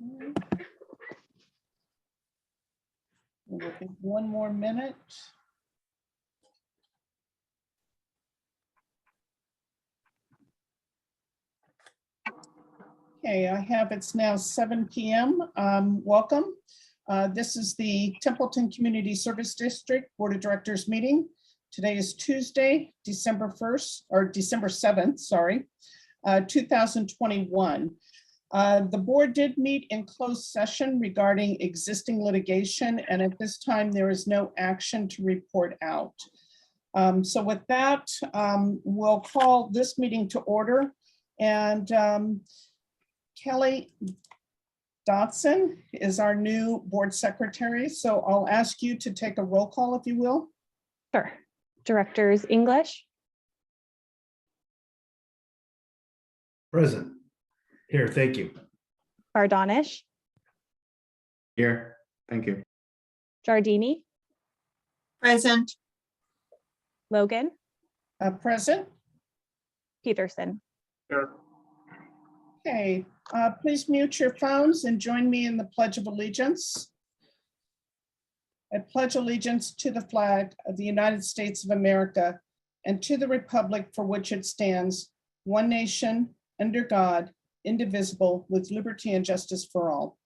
We'll give one more minute. Okay, I have, it's now 7 p.m. Welcome. This is the Templeton Community Service District Board of Directors meeting. Today is Tuesday, December 7th, sorry, 2021. The board did meet in closed session regarding existing litigation, and at this time there is no action to report out. So with that, we'll call this meeting to order. And Kelly Dotson is our new board secretary, so I'll ask you to take a roll call, if you will. Sure. Directors English. Present. Here, thank you. Bardonish. Here, thank you. Giardini. Present. Logan. Present. Peterson. Sure. Okay, please mute your phones and join me in the Pledge of Allegiance. I pledge allegiance to the flag of the United States of America and to the republic for which it stands, one nation, under God, indivisible, with liberty and justice for all.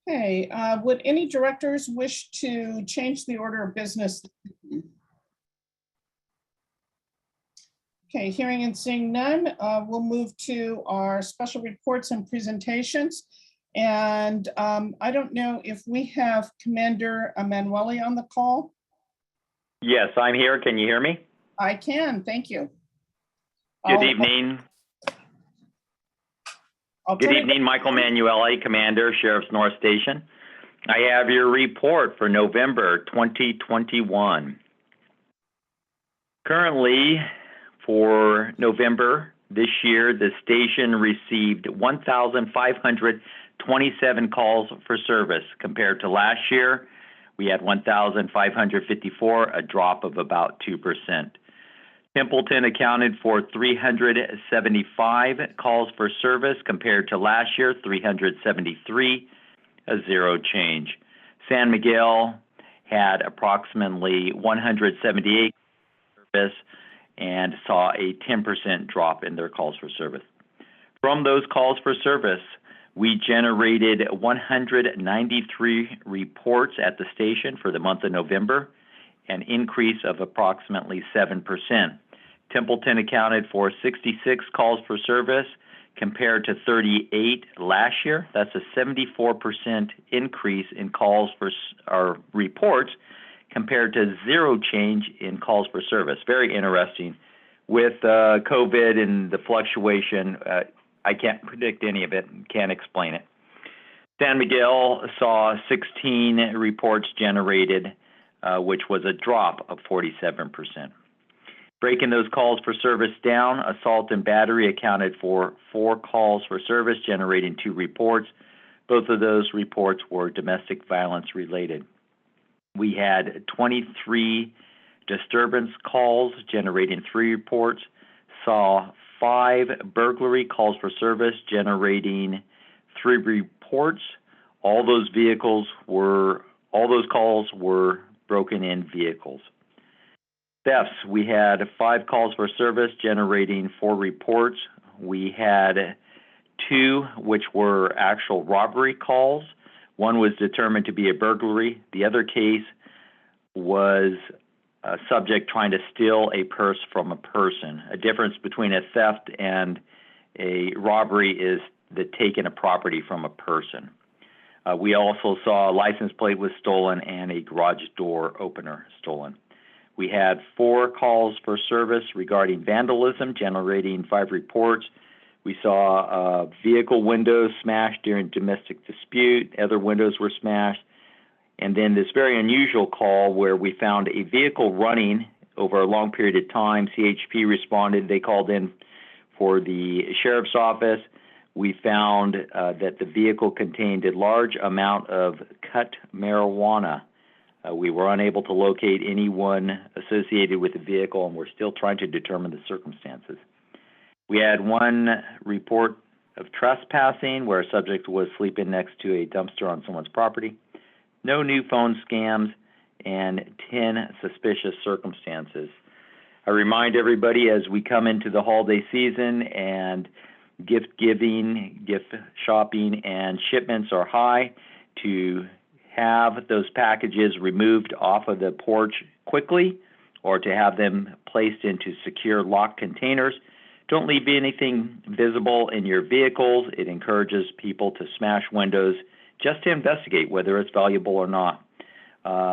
Okay, would any directors wish to change the order of business? Okay, hearing and seeing none, we'll move to our special reports and presentations. And I don't know if we have Commander Emanuele on the call. Yes, I'm here. Can you hear me? I can, thank you. Good evening. Good evening, Michael Emanuele, Commander, Sheriff's North Station. I have your report for November 2021. Currently, for November this year, the station received 1,527 calls for service. Compared to last year, we had 1,554, a drop of about 2%. Templeton accounted for 375 calls for service compared to last year, 373, a zero change. San Miguel had approximately 178 service and saw a 10% drop in their calls for service. From those calls for service, we generated 193 reports at the station for the month of November, an increase of approximately 7%. Templeton accounted for 66 calls for service compared to 38 last year. That's a 74% increase in calls for our reports compared to zero change in calls for service. Very interesting. With COVID and the fluctuation, I can't predict any of it, can't explain it. San Miguel saw 16 reports generated, which was a drop of 47%. Breaking those calls for service down, assault and battery accounted for 4 calls for service, generating 2 reports. Both of those reports were domestic violence related. We had 23 disturbance calls, generating 3 reports, saw 5 burglary calls for service, generating 3 reports. All those calls were broken in vehicles. Thefts, we had 5 calls for service, generating 4 reports. We had 2 which were actual robbery calls. One was determined to be a burglary. The other case was a subject trying to steal a purse from a person. A difference between a theft and a robbery is the taking a property from a person. We also saw a license plate was stolen and a garage door opener stolen. We had 4 calls for service regarding vandalism, generating 5 reports. We saw vehicle windows smashed during domestic dispute. Other windows were smashed. And then this very unusual call where we found a vehicle running over a long period of time. CHP responded. They called in for the sheriff's office. We found that the vehicle contained a large amount of cut marijuana. We were unable to locate anyone associated with the vehicle, and we're still trying to determine the circumstances. We had 1 report of trespassing where a subject was sleeping next to a dumpster on someone's property, no new phone scams, and 10 suspicious circumstances. I remind everybody as we come into the holiday season and gift giving, gift shopping, and shipments are high, to have those packages removed off of the porch quickly or to have them placed into secure locked containers. Don't leave anything visible in your vehicles. It encourages people to smash windows just to investigate whether it's valuable or not.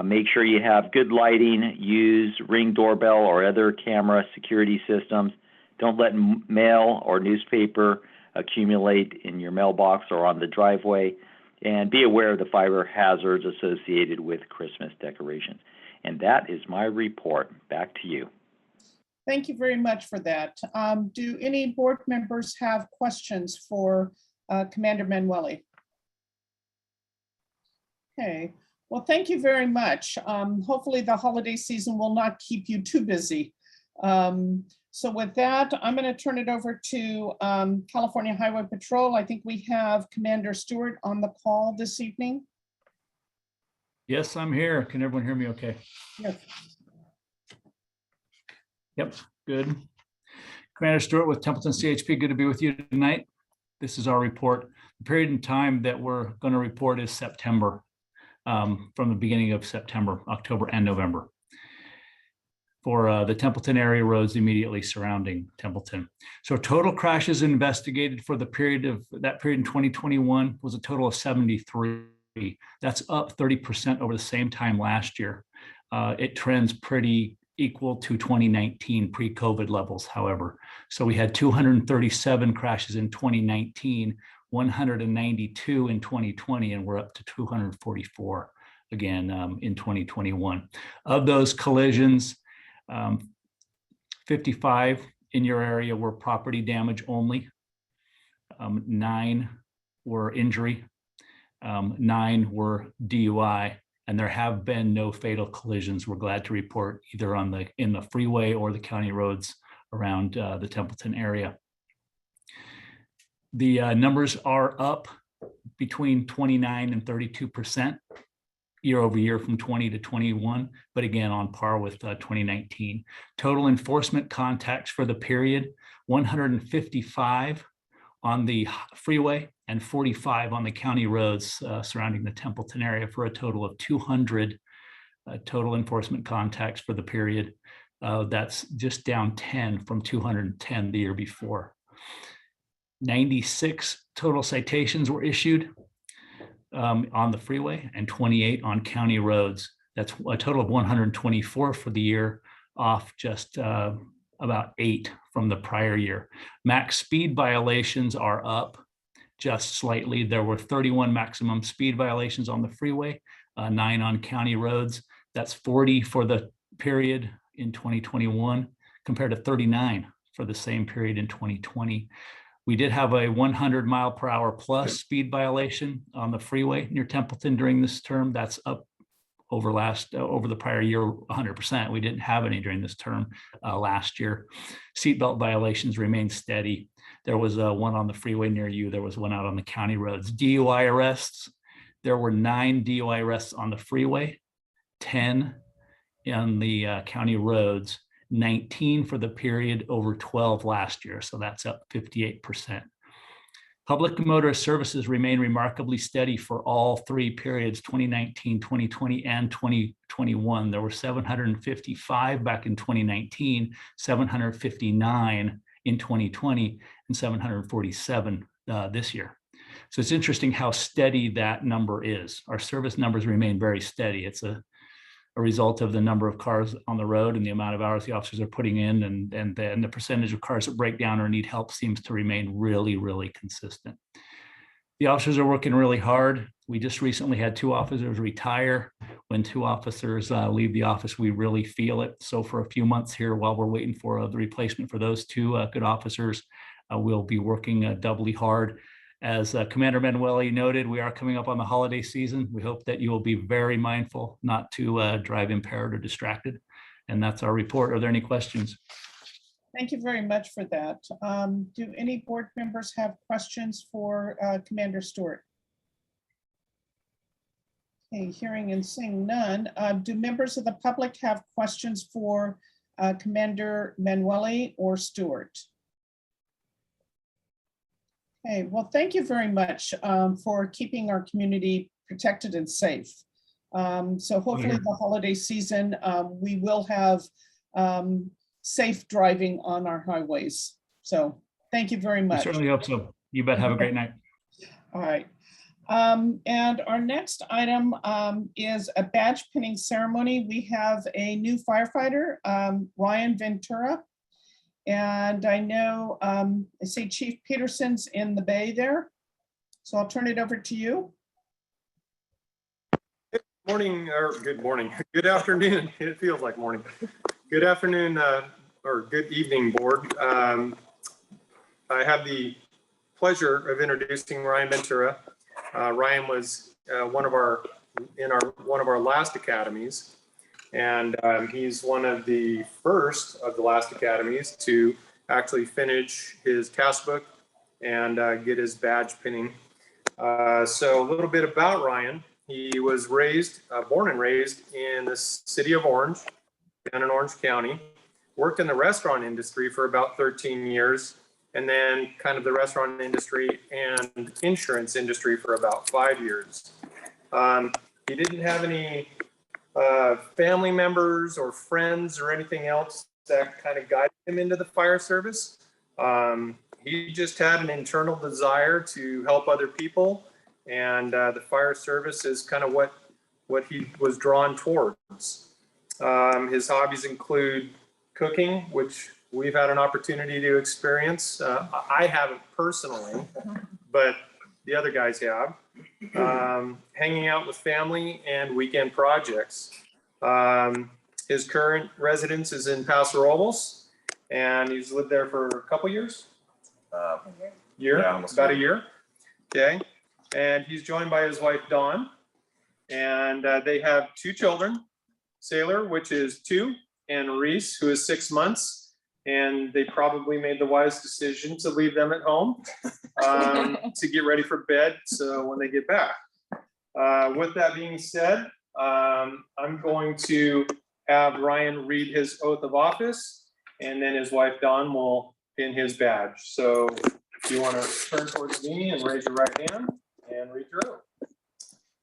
Make sure you have good lighting, use Ring doorbell or other camera security systems. Don't let mail or newspaper accumulate in your mailbox or on the driveway. And be aware of the fire hazards associated with Christmas decorations. And that is my report. Back to you. Thank you very much for that. Do any board members have questions for Commander Manueli? Okay, well, thank you very much. Hopefully the holiday season will not keep you too busy. So with that, I'm going to turn it over to California Highway Patrol. I think we have Commander Stewart on the call this evening. Yes, I'm here. Can everyone hear me okay? Yes. Yep, good. Commander Stewart with Templeton CHP, good to be with you tonight. This is our report. The period in time that we're going to report is September, from the beginning of September, October, and November, for the Templeton area roads immediately surrounding Templeton. So total crashes investigated for the period in 2021 was a total of 73. That's up 30% over the same time last year. It trends pretty equal to 2019 pre-COVID levels, however. So we had 237 crashes in 2019, 192 in 2020, and we're up to 244 again in 2021. Of those collisions, 55 in your area were property damage only, 9 were injury, 9 were DUI, and there have been no fatal collisions. We're glad to report either in the freeway or the county roads around the Templeton area. The numbers are up between 29 and 32% year over year from 20 to 21, but again, on par with 2019. Total enforcement contacts for the period, 155 on the freeway and 45 on the county roads surrounding the Templeton area, for a total of 200 total enforcement contacts for the period. That's just down 10 from 210 the year before. 96 total citations were issued on the freeway and 28 on county roads. That's a total of 124 for the year, off just about 8 from the prior year. Max speed violations are up just slightly. There were 31 maximum speed violations on the freeway, 9 on county roads. That's 40 for the period in 2021 compared to 39 for the same period in 2020. We did have a 100 mile per hour plus speed violation on the freeway near Templeton during this term. That's up over the prior year 100%. We didn't have any during this term last year. Seatbelt violations remain steady. There was one on the freeway near you. There was one out on the county roads. DUI arrests. There were 9 DUI arrests on the freeway, 10 on the county roads, 19 for the period over 12 last year. So that's up 58%. Public motorist services remain remarkably steady for all 3 periods, 2019, 2020, and 2021. There were 755 back in 2019, 759 in 2020, and 747 this year. So it's interesting how steady that number is. Our service numbers remain very steady. It's a result of the number of cars on the road and the amount of hours the officers are putting in, and then the percentage of cars that break down or need help seems to remain really, really consistent. The officers are working really hard. We just recently had 2 officers retire. When 2 officers leave the office, we really feel it. So for a few months here, while we're waiting for the replacement for those 2 good officers, we'll be working doubly hard. As Commander Manueli noted, we are coming up on the holiday season. We hope that you will be very mindful not to drive impaired or distracted. And that's our report. Are there any questions? Thank you very much for that. Do any board members have questions for Commander Stewart? Okay, hearing and seeing none. Do members of the public have questions for Commander Manueli or Stewart? Okay, well, thank you very much for keeping our community protected and safe. So hopefully the holiday season, we will have safe driving on our highways. So thank you very We much. certainly hope so. You bet. Have a great night. All right. And our next item is a badge pinning ceremony. We have a new firefighter, Ryan Ventura. And I know, I see Chief Peterson's in the bay there. So I'll turn it over to you. Morning, or good morning, good afternoon. It feels like morning. Good afternoon, or good evening, board. I have the pleasure of introducing Ryan Ventura. Ryan was one of our last academies, and he's one of the first of the last academies to actually finish his task book and get his badge pinning. So a little bit about Ryan. He was born and raised in the city of Orange, down in Orange County, worked in the restaurant industry for about 13 years, and then kind of the restaurant industry and insurance industry for about 5 years. He didn't have any family members or friends or anything else that kind of guided him into the fire service. He just had an internal desire to help other people. And the fire service is kind of what he was drawn towards. His hobbies include cooking, which we've had an opportunity to experience. I haven't personally, but the other guys have. Hanging out with family and weekend projects. His current residence is in Paso Robles, and he's lived there for a couple years. Yeah, about a year. Okay. And he's joined by his wife, Dawn, and they have 2 children, Sailor, which is 2, and Reese, who is 6 months. And they probably made the wise decision to leave them at home to get ready for bed. So when they get back, with that being said, I'm going to have Ryan read his oath of office, and then his wife, Dawn, will pin his badge. So if you want to turn towards me and raise your right hand. And read your oath.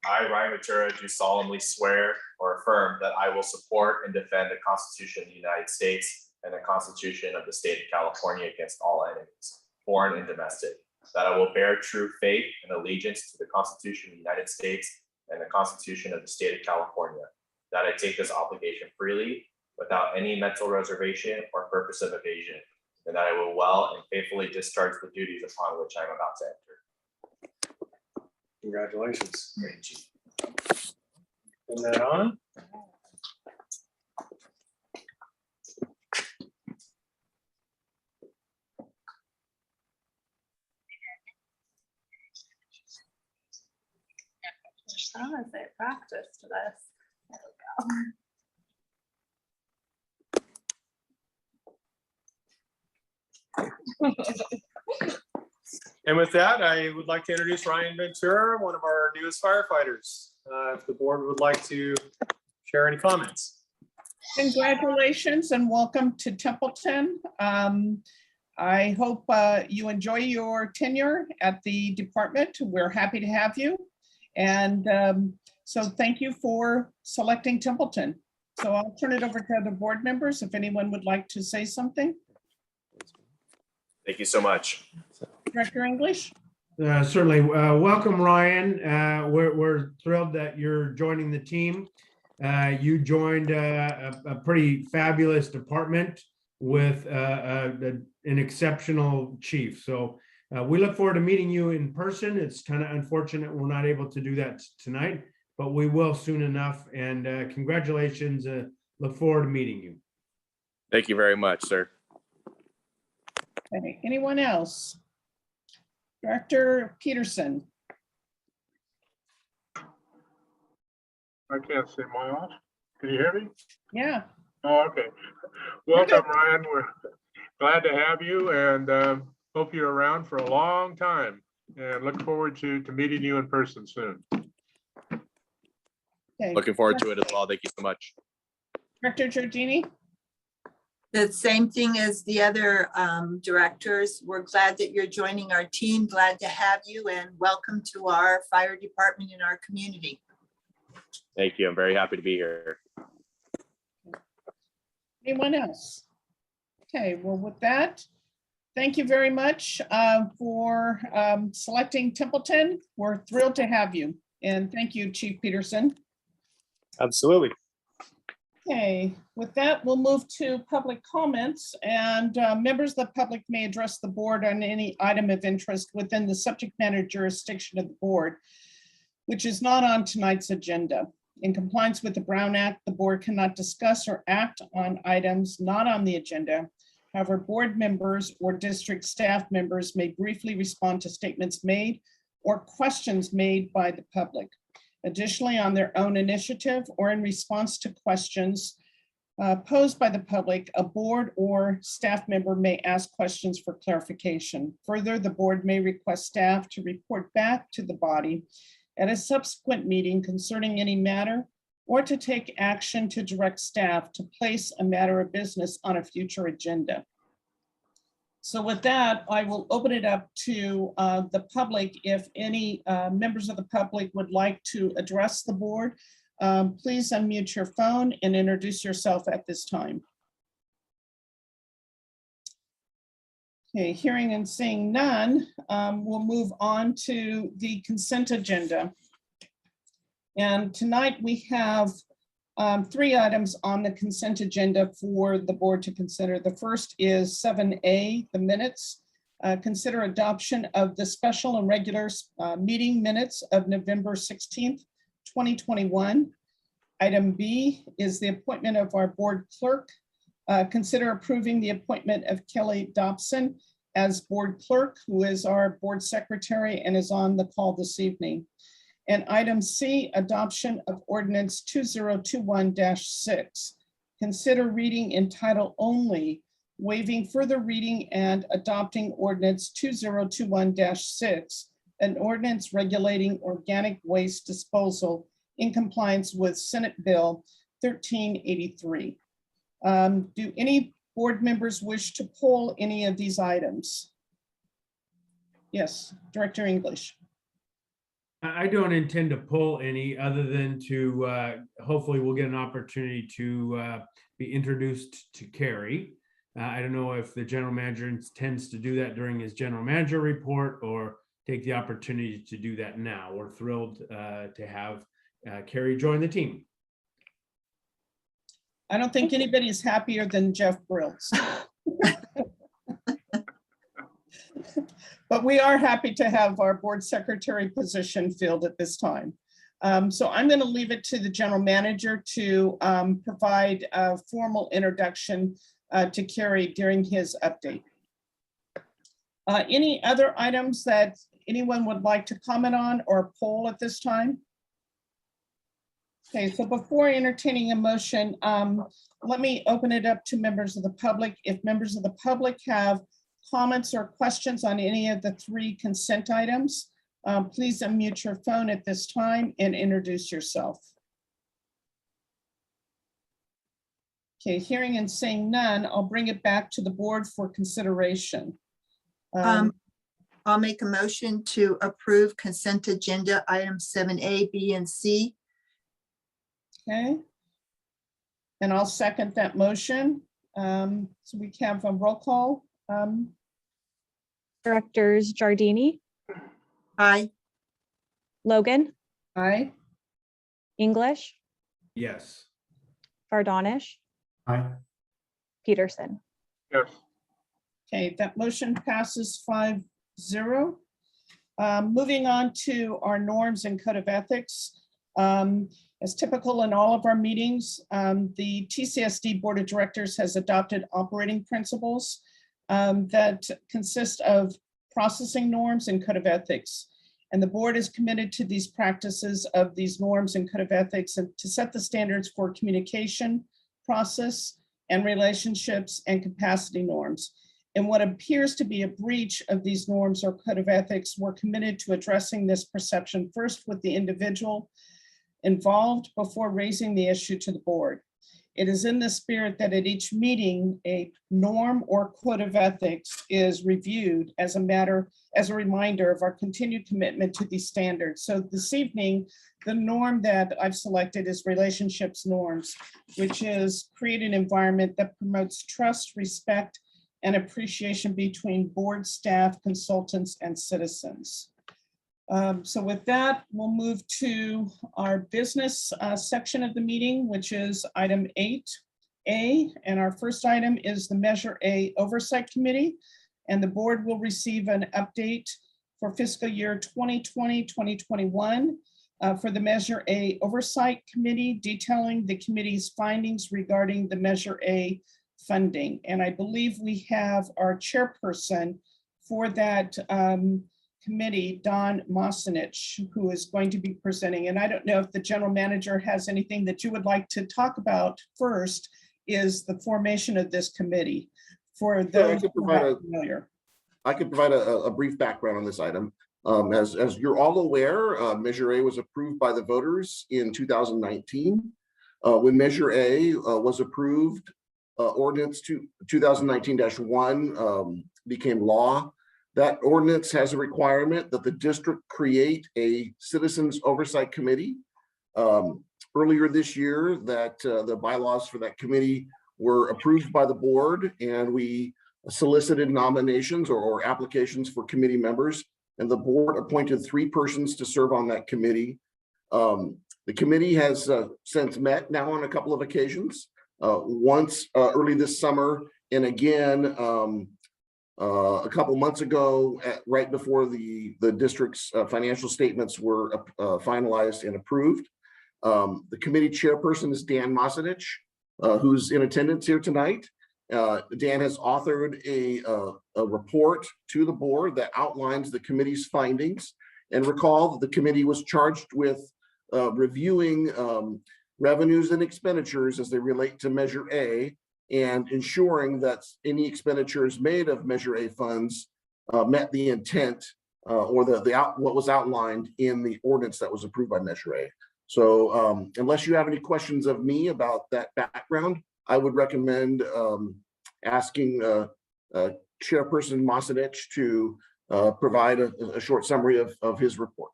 I, Ryan Ventura, do solemnly swear or affirm that I will support and defend the Constitution of the United States and the Constitution of the State of California against all enemies, foreign and domestic, that I will bear true faith and allegiance to the Constitution of the United States and the Constitution of the State of California, that I take this obligation freely without any mental reservation or purpose of evasion, and that I will well and faithfully discharge the duties upon which I am about to enter. Congratulations. Great, Chief. Put that on. How is it practice to this? There we go. And with that, I would like to introduce Ryan Ventura, one of our newest firefighters. If the board would like to share any comments. Congratulations and welcome to Templeton. I hope you enjoy your tenure at the department. We're happy to have you. And so thank you for selecting Templeton. So I'll turn it over to other board members if anyone would like to say something. Thank you so much. Director English? Certainly. Welcome, Ryan. We're thrilled that you're joining the team. You joined a pretty fabulous department with an exceptional chief. So we look forward to meeting you in person. It's kind of unfortunate we're not able to do that tonight, but we will soon enough. And congratulations. Look forward to meeting you. Thank you very much, sir. Okay, anyone else? Director Peterson? I can't see my off. Can you hear me? Yeah. Oh, okay. Welcome, Ryan. Glad to have you and hope you're around for a long time and look forward to meeting you in person soon. Okay. Looking forward to it as well. Thank you so much. Director Giardini? The same thing as the other directors. We're glad that you're joining our team. Glad to have you and welcome to our fire department in our community. Thank you. I'm very happy to be here. Anyone else? Okay, well, with that, thank you very much for selecting Templeton. We're thrilled to have you. And thank you, Chief Peterson. Absolutely. Okay, with that, we'll move to public comments, and members of the public may address the board on any item of interest within the subject matter jurisdiction of the board, which is not on tonight's agenda. In compliance with the Brown Act, the board cannot discuss or act on items not on the agenda. However, board members or district staff members may briefly respond to statements made or questions made by the public. Additionally, on their own initiative or in response to questions posed by the public, a board or staff member may ask questions for clarification. Further, the board may request staff to report back to the body at a subsequent meeting concerning any matter, or to take action to direct staff to place a matter of business on a future agenda. So with that, I will open it up to the public. If any members of the public would like to address the board, please unmute your phone and introduce yourself at this time. Okay, hearing and seeing none, we'll move on to the consent agenda. And tonight we have 3 items on the consent agenda for the board to consider. The first is 7A, the minutes. Consider adoption of the special and regular meeting minutes of November 16th, 2021. Item B is the appointment of our board clerk. Consider approving the appointment of Kelly Dobson as board clerk, who is our board secretary and is on the call this evening. And item C, adoption of ordinance 2021-6. Consider reading in title only, waiving further reading and adopting ordinance 2021-6, an ordinance regulating organic waste disposal in compliance with Senate Bill 1383. Do any board members wish to poll any of these items? Yes, Director English. I don't intend to pull any other than to, hopefully we'll get an opportunity to be introduced to Carrie. I don't know if the general manager tends to do that during his general manager report or take the opportunity to do that now. We're thrilled to have Carrie join the team. I don't think anybody's happier than Jeff Brills. But we are happy to have our board secretary position filled at this time. So I'm going to leave it to the general manager to provide a formal introduction to Carrie during his update. Any other items that anyone would like to comment on or poll at this time? Okay, so before entertaining a motion, let me open it up to members of the public. If members of the public have comments or questions on any of the 3 consent items, please unmute your phone at this time and introduce yourself. Okay, hearing and seeing none, I'll bring it back to the board for consideration. I'll make a motion to approve consent agenda items 7A, B, and C. Okay. And I'll second that motion. So we have a roll call. Directors Giardini, Aye. Logan, Aye. English, Yes. Bardonish, Aye. Peterson. Yes. Okay, that motion passes 5-0. Moving on to our norms and code of ethics. As typical in all of our meetings, the TCSD Board of Directors has adopted operating principles that consist of processing norms and code of ethics. And the board is committed to these practices of these norms and code of ethics and to set the standards for communication, process, and relationships and capacity norms. in what appears to be a breach of these norms or code of ethics, we're committed to addressing this perception first with the individual involved before raising the issue to the board. It is in the spirit that at each meeting, a norm or code of ethics is reviewed as a reminder of our continued commitment to these standards. So this evening, the norm that I've selected is relationships norms, which is create an environment that promotes trust, respect, and appreciation between board, staff, consultants, and citizens. So with that, we'll move to our business section of the meeting, which is item 8A. And our first item is the Measure A Oversight Committee. And the board will receive an update for fiscal year 2020-2021 for the Measure A Oversight Committee, detailing the committee's findings regarding the Measure A funding. And I believe we have our chairperson for that committee, Don Mosinich, who is going to be presenting. And I don't know if the general manager has anything that you would like to talk about. First is the formation of this committee. For those who are not familiar. I could provide a brief background on this item. As you're all aware, Measure A was approved by the voters in 2019. When Measure A was approved, Ordinance 2019-1 became law. That ordinance has a requirement that the district create a citizens oversight committee. Earlier this year, the bylaws for that committee were approved by the board, and we solicited nominations or applications for committee members, and the board appointed 3 persons to serve on that committee. The committee has since met now on a couple of occasions, once early this summer, and again a couple months ago, right before the district's financial statements were finalized and approved. The committee chairperson is Dan Mosinich, who's in attendance here tonight. Dan has authored a report to the board that outlines the committee's findings. And recall that the committee was charged with reviewing revenues and expenditures as they relate to Measure A, and ensuring that any expenditures made of Measure A funds met the intent or what was outlined in the ordinance that was approved by Measure A. So unless you have any questions of me about that background, I would recommend asking Chairperson Mosinich to provide a short summary of his report.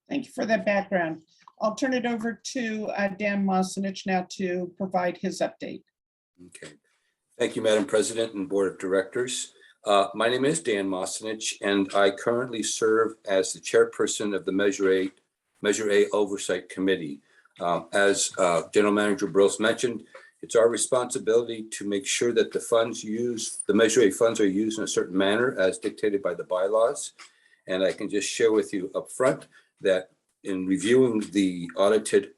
Thank you for that background. I'll turn it over to Dan Mosinich now to provide his update. Okay. Thank you, Madam President and Board of Directors. My name is Dan Mosinich, and I currently serve as the chairperson of the Measure A Oversight Committee. As General Manager Bros mentioned, it's our responsibility to make sure that the Measure A funds are used in a certain manner as dictated by the bylaws. And I can just share with you up front that in reviewing the audited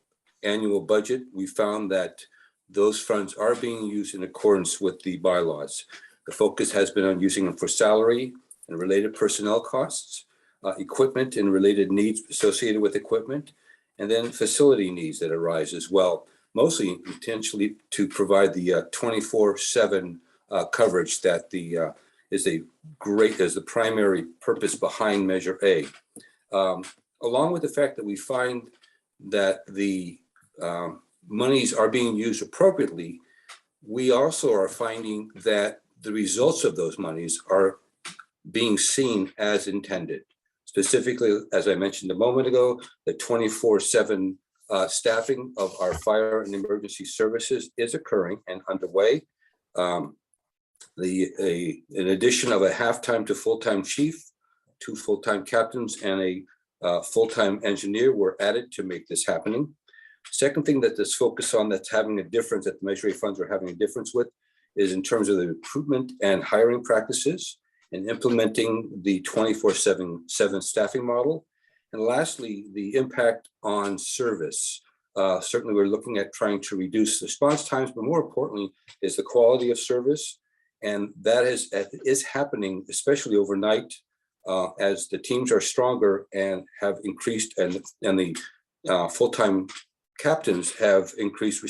annual budget, we found that those funds are being used in accordance with the bylaws. The focus has been on using them for salary and related personnel costs, equipment and related needs associated with equipment, and then facility needs that arise as well, mostly intentionally to provide the 24/7 coverage that is the primary purpose behind Measure A. Along with the fact that we find that the monies are being used appropriately, we also are finding that the results of those monies are being seen as intended. Specifically, as I mentioned a moment ago, the 24/7 staffing of our fire and emergency services is occurring and underway. An addition of a half-time to full-time chief, 2 full-time captains, and a full-time engineer were added to make this happening. Second thing that this focus on that's having a difference, that the Measure A funds are having a difference with, is in terms of the recruitment and hiring practices and implementing the 24/7 staffing model. And lastly, the impact on service. Certainly we're looking at trying to reduce response times, but more importantly is the quality of service. And that is happening, especially overnight, as the teams are stronger and have increased, and the full-time captains have increased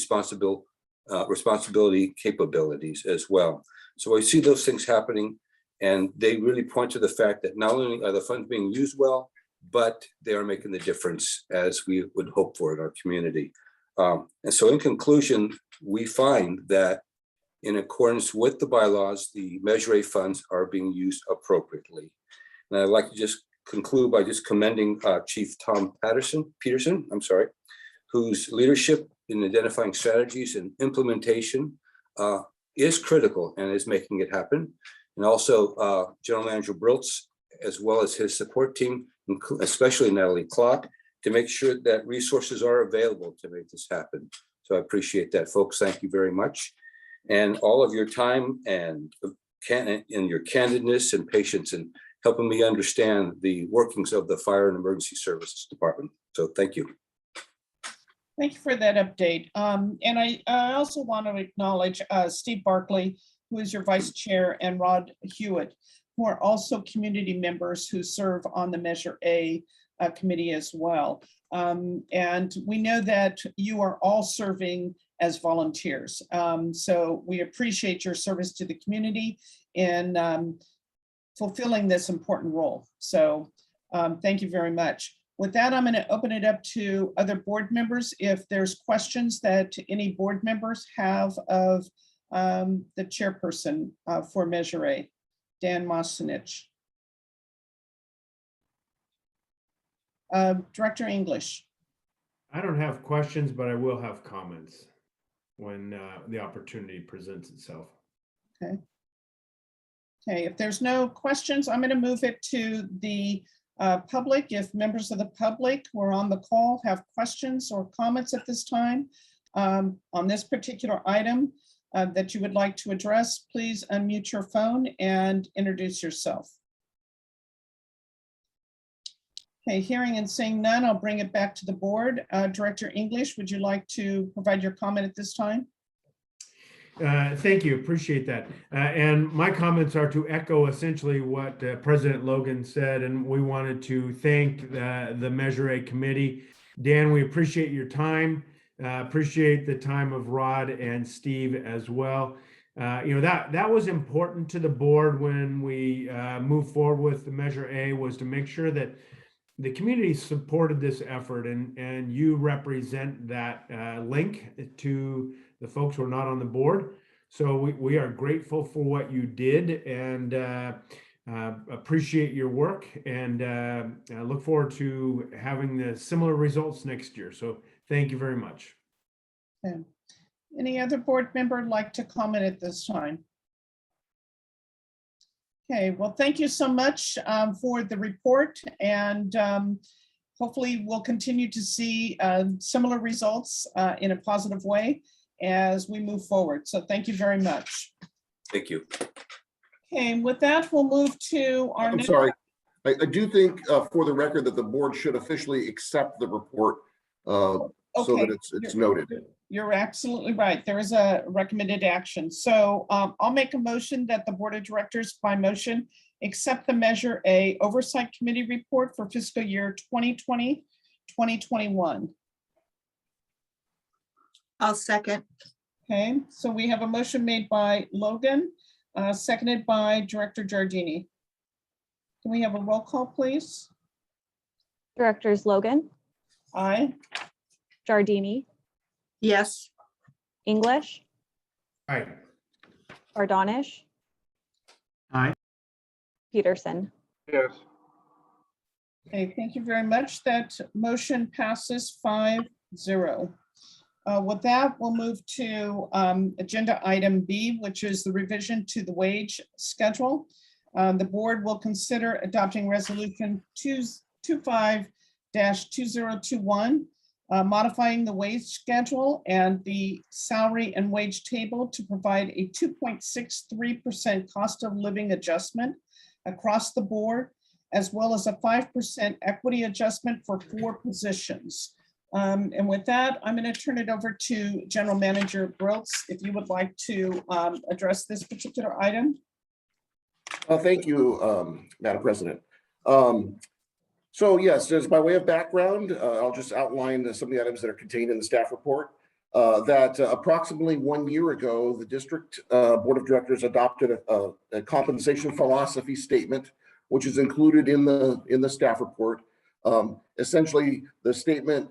responsibility capabilities as well. So I see those things happening, and they really point to the fact that not only are the funds being used well, but they are making the difference as we would hope for in our community. And so in conclusion, we find that in accordance with the bylaws, the Measure A funds are being used appropriately. And I'd like to just conclude by just commending Chief Tom Peterson, whose leadership in identifying strategies and implementation is critical and is making it happen. And also General Manager Briltz, as well as his support team, especially Natalie Clark, to make sure that resources are available to make this happen. So I appreciate that, folks. Thank you very much. And all of your time and your candidness and patience in helping me understand the workings of the Fire and Emergency Services Department. So thank you. Thank you for that update. And I also want to acknowledge Steve Barkley, who is your vice chair, and Rod Hewitt, who are also community members who serve on the Measure A committee as well. And we know that you are all serving as volunteers. So we appreciate your service to the community in fulfilling this important role. So thank you very much. With that, I'm going to open it up to other board members. If there's questions that any board members have of the chairperson for Measure A, Dan Mostenich. Director English. I don't have questions, but I will have comments when the opportunity presents itself. Okay. Okay, if there's no questions, I'm going to move it to the public. If members of the public who are on the call have questions or comments at this time on this particular item that you would like to address, please unmute your phone and introduce yourself. Okay, hearing and seeing none, I'll bring it back to the board. Director English, would you like to provide your comment at this time? Thank you, appreciate that. And my comments are to echo essentially what President Logan said, and we wanted to thank the Measure A committee. Dan, we appreciate your time. Appreciate the time of Rod and Steve as well. That was important to the board when we moved forward with the Measure A, was to make sure that the community supported this effort, and you represent that link to the folks who are not on the board. So we are grateful for what you did, and appreciate your work, and I look forward to having the similar results next year. So thank you very much. Okay. Any other board member like to comment at this time? Okay, well, thank you so much for the report, and hopefully we'll continue to see similar results in a positive way as we move forward. So thank you very much. Thank you. Okay, with that, we'll move to our I'm sorry. I do think for the record that the board should officially accept the report so that it's noted. You're absolutely right. There is a recommended action. So I'll make a motion that the Board of Directors by motion accept the Measure A Oversight Committee report for fiscal year 2020-2021. I'll second. Okay, so we have a motion made by Logan, seconded by Director Giardini. Can we have a roll call, please? Directors Logan, Aye. Giardini, Yes. English, Aye. Bardonish, Aye. Peterson. Yes. Okay, thank you very much. That motion passes 5-0. With that, we'll move to agenda item B, which is the revision to the wage schedule. The board will consider adopting resolution 25-2021, modifying the wage schedule and the salary and wage table to provide a 2.63% cost of living adjustment across the board, as well as a 5% equity adjustment for 4 positions. And with that, I'm going to turn it over to General Manager Briltz, if you would like to address this particular item. Thank you, Madam President. So yes, just by way of background, I'll just outline some of the items that are contained in the staff report. that approximately 1 year ago, the district board of directors adopted a compensation philosophy statement, which is included in the staff report. Essentially, the statement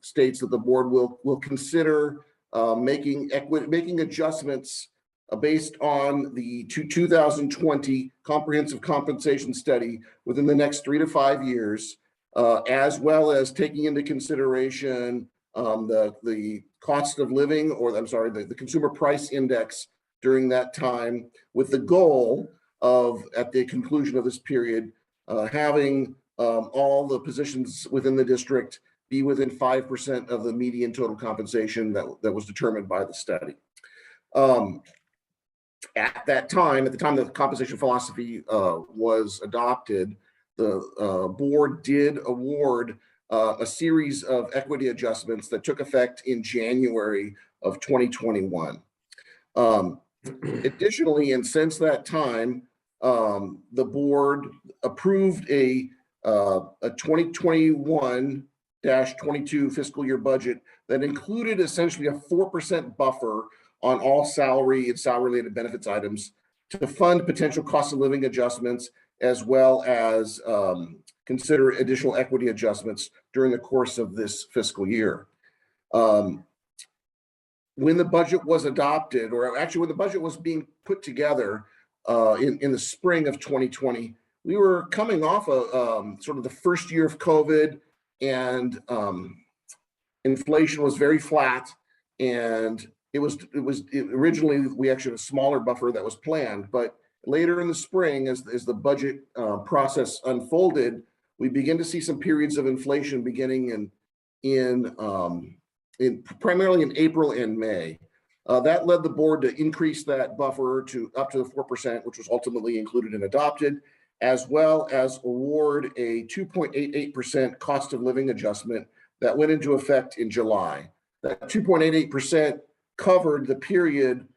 states that the board will consider making adjustments based on the 2020 comprehensive compensation study within the next 3 to 5 years, as well as taking into consideration the cost of living, or I'm sorry, the consumer price index during that time, with the goal of, at the conclusion of this period, having all the positions within the district be within 5% of the median total compensation that was determined by the study. At the time the compensation philosophy was adopted, the board did award a series of equity adjustments that took effect in January of 2021. Additionally, and since that time, the board approved a 2021-22 fiscal year budget that included essentially a 4% buffer on all salary and salary-related benefits items to fund potential cost of living adjustments, as well as consider additional equity adjustments during the course of this fiscal year. When the budget was adopted, or actually when the budget was being put together in the spring of 2020, we were coming off of sort of the first year of COVID, and inflation was very flat, and it was originally, we actually had a smaller buffer that was planned, but later in the spring, as the budget process unfolded, we began to see some periods of inflation beginning in primarily in April and May. That led the board to increase that buffer to up to the 4%, which was ultimately included and adopted, as well as award a 2.88% cost of living adjustment that went into effect in July. That 2.88% covered the period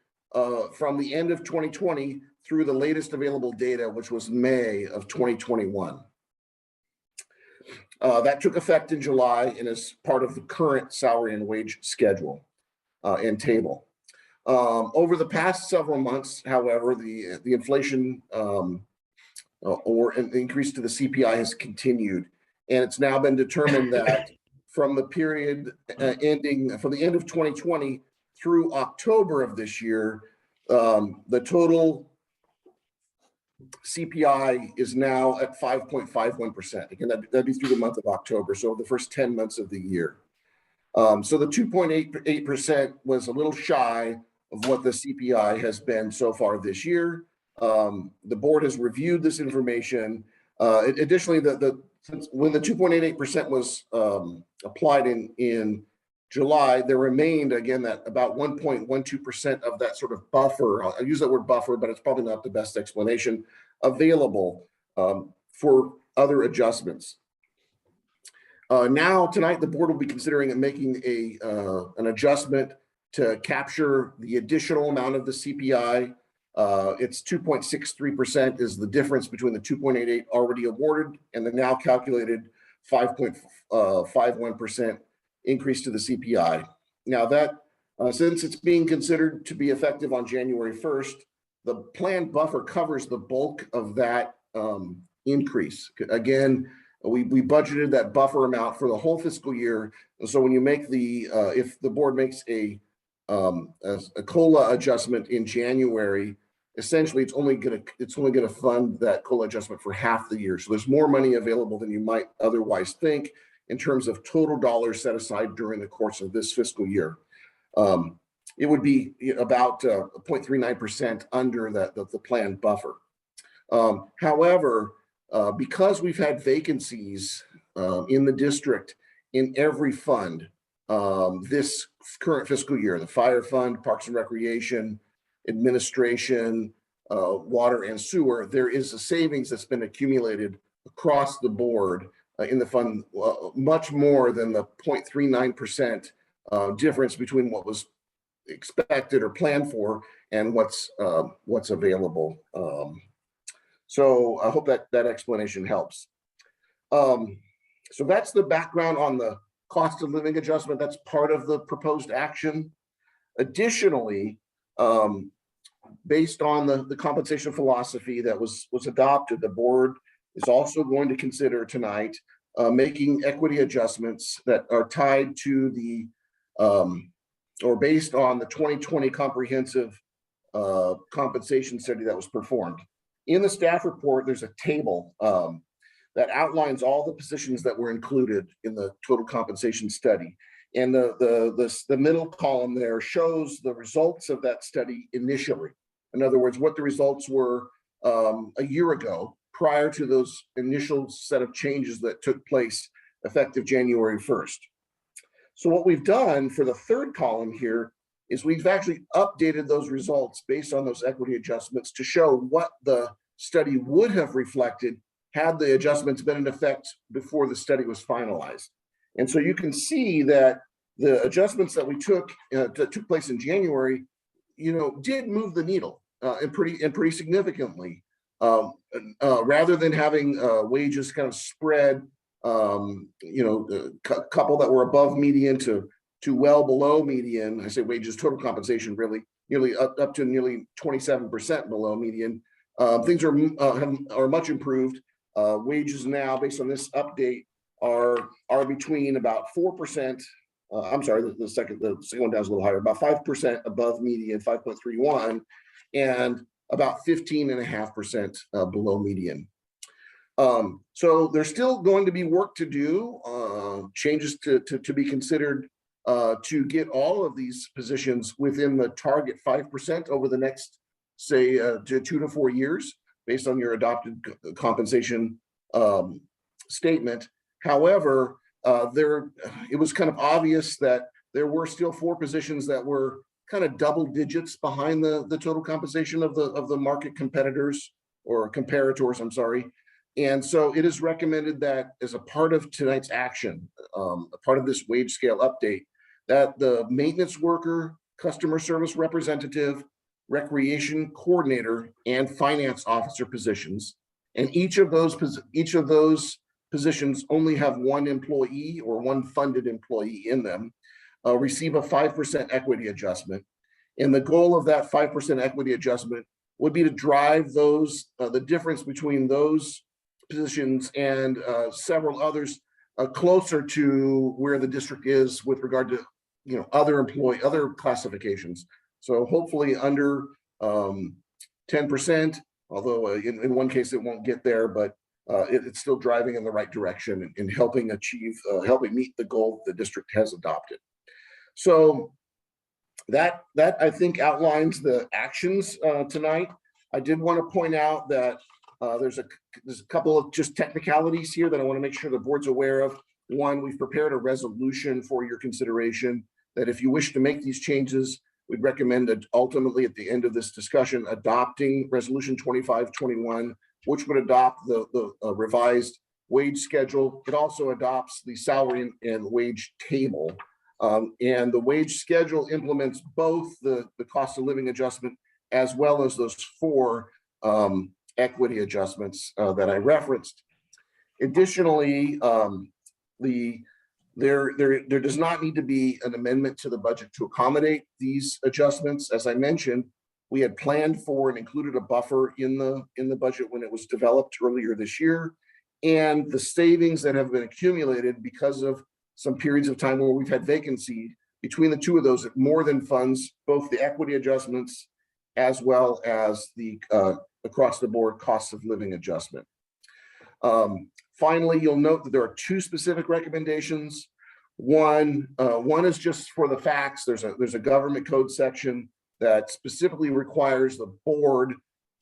from the end of 2020 through the latest available data, which was May of 2021. That took effect in July and is part of the current salary and wage schedule and table. Over the past several months, however, the inflation or an increase to the CPI has continued, and it's now been determined that from the period ending from the end of 2020 through October of this year, the total CPI is now at 5.51%. Again, that'd be through the month of October, so the first 10 months of the year. So the 2.88% was a little shy of what the CPI has been so far this year. The board has reviewed this information. Additionally, when the 2.88% was applied in July, there remained, again, that about 1.12% of that sort of buffer. I use that word buffer, but it's probably not the best explanation, available for other adjustments. Now, tonight, the board will be considering making an adjustment to capture the additional amount of the CPI. It's 2.63% is the difference between the 2.88 already awarded and the now calculated 5.51% increase to the CPI. Now that, since it's being considered to be effective on January 1st, the planned buffer covers the bulk of that increase. Again, we budgeted that buffer amount for the whole fiscal year. And so when you make if the board makes a COLA adjustment in January, essentially it's only gonna fund that COLA adjustment for half the year. So there's more money available than you might otherwise think in terms of total dollars set aside during the course of this fiscal year. It would be about 0.39% under the planned buffer. However, because we've had vacancies in the district in every fund this current fiscal year, the fire fund, parks and recreation, administration, water and sewer, there is a savings that's been accumulated across the board in the fund, much more than the 0.39% difference between what was expected or planned for and what's available. So I hope that explanation helps. So that's the background on the cost of living adjustment. That's part of the proposed action. Additionally, based on the compensation philosophy that was adopted, the board is also going to consider tonight making equity adjustments that are tied to the or based on the 2020 comprehensive compensation study that was performed. In the staff report, there's a table that outlines all the positions that were included in the total compensation study. And the middle column there shows the results of that study initially. In other words, what the results were a year ago, prior to those initial set of changes that took place effective January 1st. So what we've done for the third column here is we've actually updated those results based on those equity adjustments to show what the study would have reflected had the adjustments been in effect before the study was finalized. And so you can see that the adjustments that we took that took place in January, did move the needle and pretty significantly. Rather than having wages kind of spread, a couple that were above median to well below median. I say wages, total compensation, really nearly up to nearly 27% below median. Things are much improved. Wages now, based on this update, are between about 4%. I'm sorry, the second one down is a little higher, about 5% above median, 5.31, and about 15.5% below median. So there's still going to be work to do, changes to be considered to get all of these positions within the target 5% over the next, say, 2 to 4 years, based on your adopted compensation statement. However, it was kind of obvious that there were still 4 positions that were kind of double digits behind the total compensation of the market competitors or comparators, I'm sorry. And so it is recommended that as a part of tonight's action, a part of this wage scale update, that the maintenance worker, customer service representative, recreation coordinator, and finance officer positions, and each of those positions only have 1 employee or 1 funded employee in them, receive a 5% equity adjustment. And the goal of that 5% equity adjustment would be to drive the difference between those positions and several others closer to where the district is with regard to other classifications. So hopefully under 10%, although in one case it won't get there, but it's still driving in the right direction and helping meet the goal the district has adopted. So that I think outlines the actions tonight. I did want to point out that there's a couple of just technicalities here that I want to make sure the board's aware of. One, we've prepared a resolution for your consideration that if you wish to make these changes, we'd recommend that ultimately at the end of this discussion, adopting resolution 2521, which would adopt the revised wage schedule. It also adopts the salary and wage table. And the wage schedule implements both the cost of living adjustment as well as those 4 equity adjustments that I referenced. Additionally, there does not need to be an amendment to the budget to accommodate these adjustments. As I mentioned, we had planned for and included a buffer in the budget when it was developed earlier this year, and the savings that have been accumulated because of some periods of time where we've had vacancy between the 2 of those, it more than funds both the equity adjustments as well as the across the board cost of living adjustment. Finally, you'll note that there are 2 specific recommendations. One is just for the facts. There's a government code section that specifically requires the board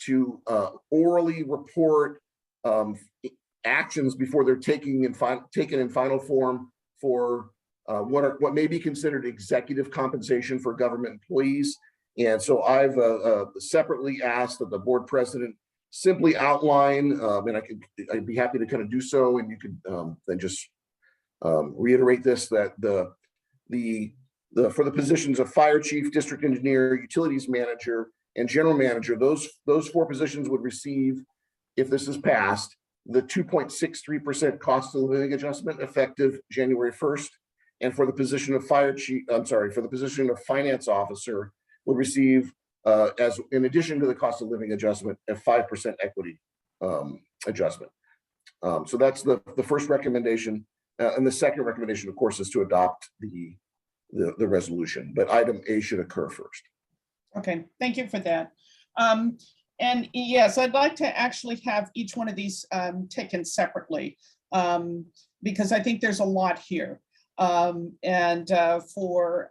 to orally report actions before they're taken in final form for what may be considered executive compensation for government employees. And so I've separately asked that the board president simply outline, and I'd be happy to kind of do so, and you could then just reiterate this, that for the positions of fire chief, district engineer, utilities manager, and general manager, those 4 positions would receive, if this is passed, the 2.63% cost of living adjustment effective January 1st. and for the position of fire chief, I'm sorry, for the position of finance officer would receive as in addition to the cost of living adjustment, a 5% equity adjustment. So that's the first recommendation. And the second recommendation, of course, is to adopt the resolution, but item A should occur first. Okay, thank you for that. And yes, I'd like to actually have each one of these taken separately because I think there's a lot here. And for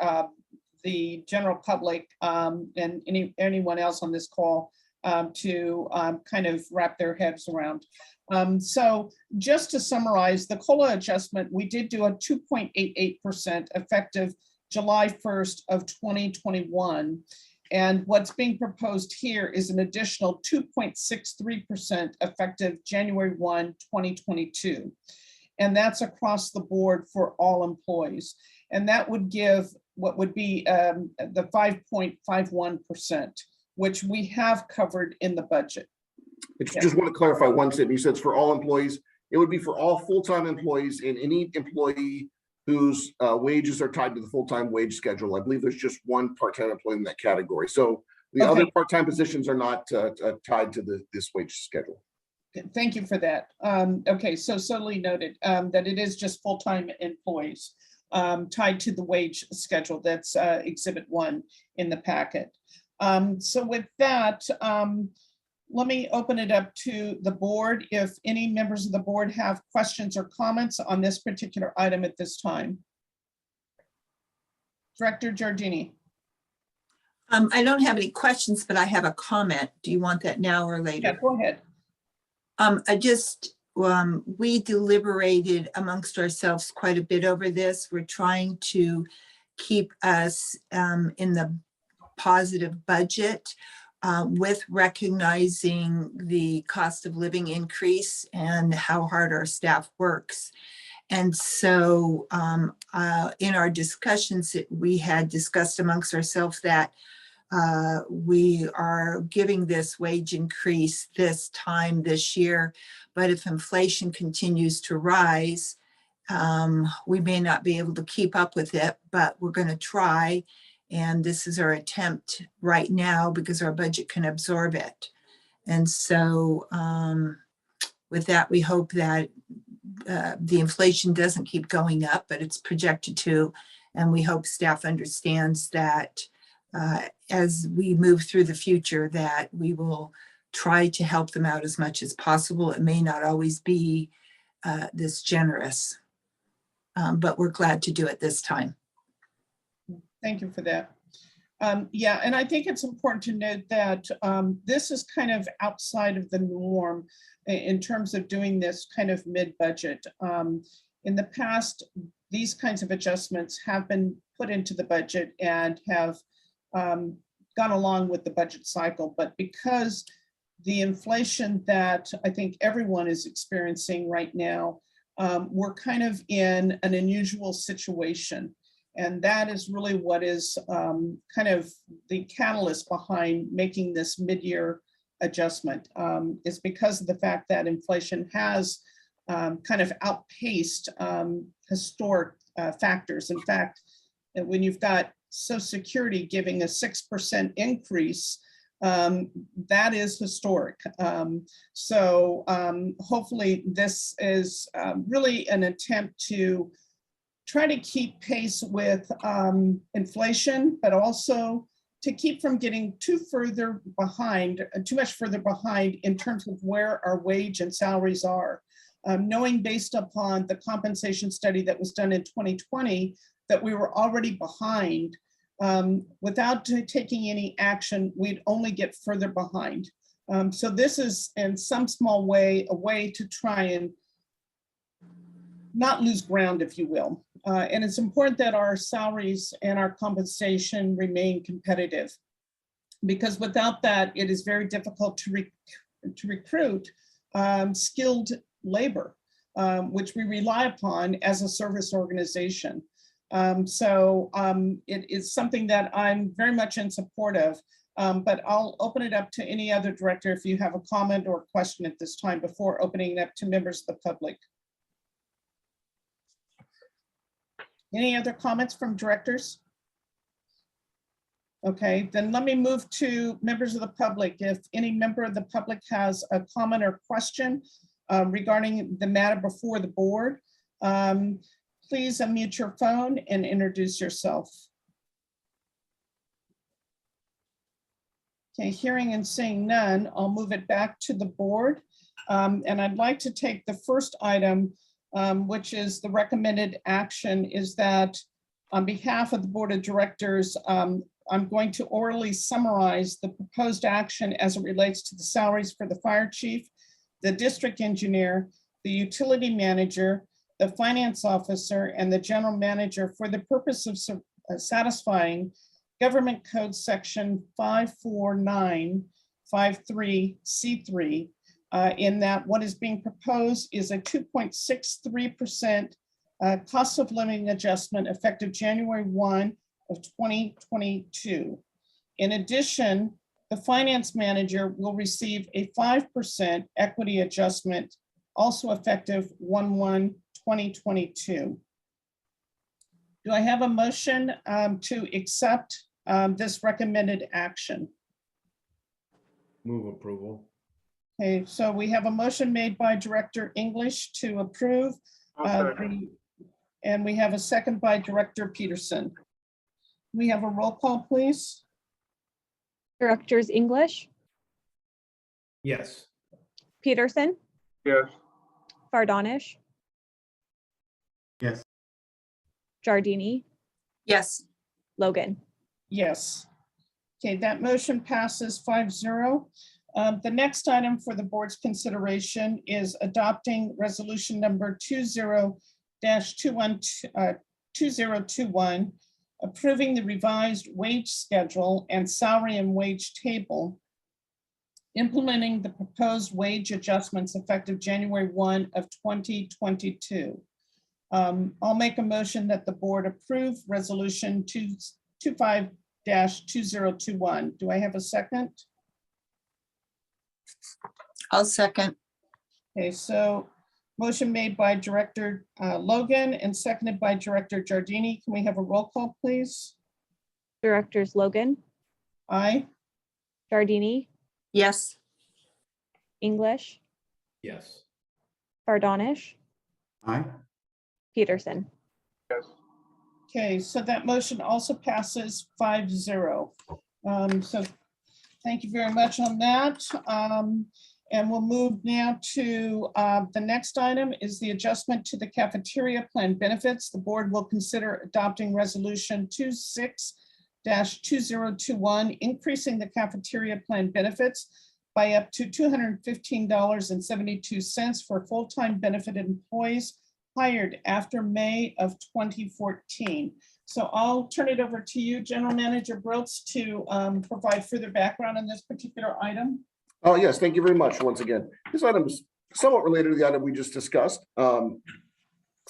the general public and anyone else on this call to kind of wrap their heads around. So just to summarize, the COLA adjustment, we did do a 2.88% effective July 1st of 2021. And what's being proposed here is an additional 2.63% effective January 1, 2022. And that's across the board for all employees. And that would give what would be the 5.51%, which we have covered in the budget. I just want to clarify one sentence. You said it's for all employees. It would be for all full-time employees and any employee whose wages are tied to the full-time wage schedule. I believe there's just one part-time employee in that category. So the other part-time positions are not tied to this wage schedule. Thank you for that. Okay, so solely noted that it is just full-time employees tied to the wage schedule. That's Exhibit 1 in the packet. So with that, let me open it up to the board. If any members of the board have questions or comments on this particular item at this time. Director Giardini. I don't have any questions, but I have a comment. Do you want that now or later? Yeah, go ahead. We deliberated amongst ourselves quite a bit over this. We're trying to keep us in the positive budget with recognizing the cost of living increase and how hard our staff works. And so in our discussions, we had discussed amongst ourselves that we are giving this wage increase this time this year, but if inflation continues to rise, we may not be able to keep up with it, but we're going to try. And this is our attempt right now because our budget can absorb it. And so with that, we hope that the inflation doesn't keep going up, but it's projected to. And we hope staff understands that as we move through the future, that we will try to help them out as much as possible. It may not always be this generous, but we're glad to do it this time. Thank you for that. Yeah, and I think it's important to note that this is kind of outside of the norm in terms of doing this kind of mid-budget. In the past, these kinds of adjustments have been put into the budget and have gone along with the budget cycle, but because the inflation that I think everyone is experiencing right now, we're kind of in an unusual situation. And that is really what is kind of the catalyst behind making this mid-year adjustment is because of the fact that inflation has kind of outpaced historic factors. In fact, when you've got Social Security giving a 6% increase, that is historic. So hopefully this is really an attempt to try to keep pace with inflation, but also to keep from getting too much further behind in terms of where our wage and salaries are. Knowing based upon the compensation study that was done in 2020, that we were already behind, without taking any action, we'd only get further behind. So this is in some small way, a way to try and not lose ground, if you will. And it's important that our salaries and our compensation remain competitive, because without that, it is very difficult to recruit skilled labor, which we rely upon as a service organization. So it is something that I'm very much in support of, but I'll open it up to any other director if you have a comment or question at this time before opening it up to members of the public. Any other comments from directors? Okay, then let me move to members of the public. If any member of the public has a comment or question regarding the matter before the board, please unmute your phone and introduce yourself. Okay, hearing and seeing none, I'll move it back to the board. And I'd like to take the first item, which is the recommended action, is that on behalf of the board of directors, I'm going to orally summarize the proposed action as it relates to the salaries for the fire chief, the district engineer, the utility manager, the finance officer, and the general manager for the purpose of satisfying Government Code Section 54953C3, in that what is being proposed is a 2.63% cost of living adjustment effective January 1 of 2022. In addition, the finance manager will receive a 5% equity adjustment, also effective 1/1/2022. Do I have a motion to accept this recommended action? Move approval. Okay, so we have a motion made by Director English to approve, I'll second. and we have a second by Director Peterson. We have a roll call, please. Directors English, Yes. Peterson, Yes. Bardonish, Yes. Giardini, Yes. Logan. Yes. Okay, that motion passes 5-0. The next item for the board's consideration is adopting resolution number 20-2021, approving the revised wage schedule and salary and wage table, implementing the proposed wage adjustments effective January 1 of 2022. I'll make a motion that the board approve resolution 25-2021. Do I have a second? I'll second. Okay, so motion made by Director Logan and seconded by Director Giardini. Can we have a roll call, please? Directors Logan, Aye. Giardini, Yes. English, Yes. Bardonish, Aye. Peterson. Yes. Okay, so that motion also passes 5-0. So thank you very much on that. And we'll move now to the next item is the adjustment to the cafeteria plan benefits. The board will consider adopting resolution 26-2021, increasing the cafeteria plan benefits by up to $215.72 for full-time benefited employees hired after May of 2014. So I'll turn it over to you, General Manager Brooks, to provide further background on this particular item. Oh, yes, thank you very much once again. This item is somewhat related to the item we just discussed in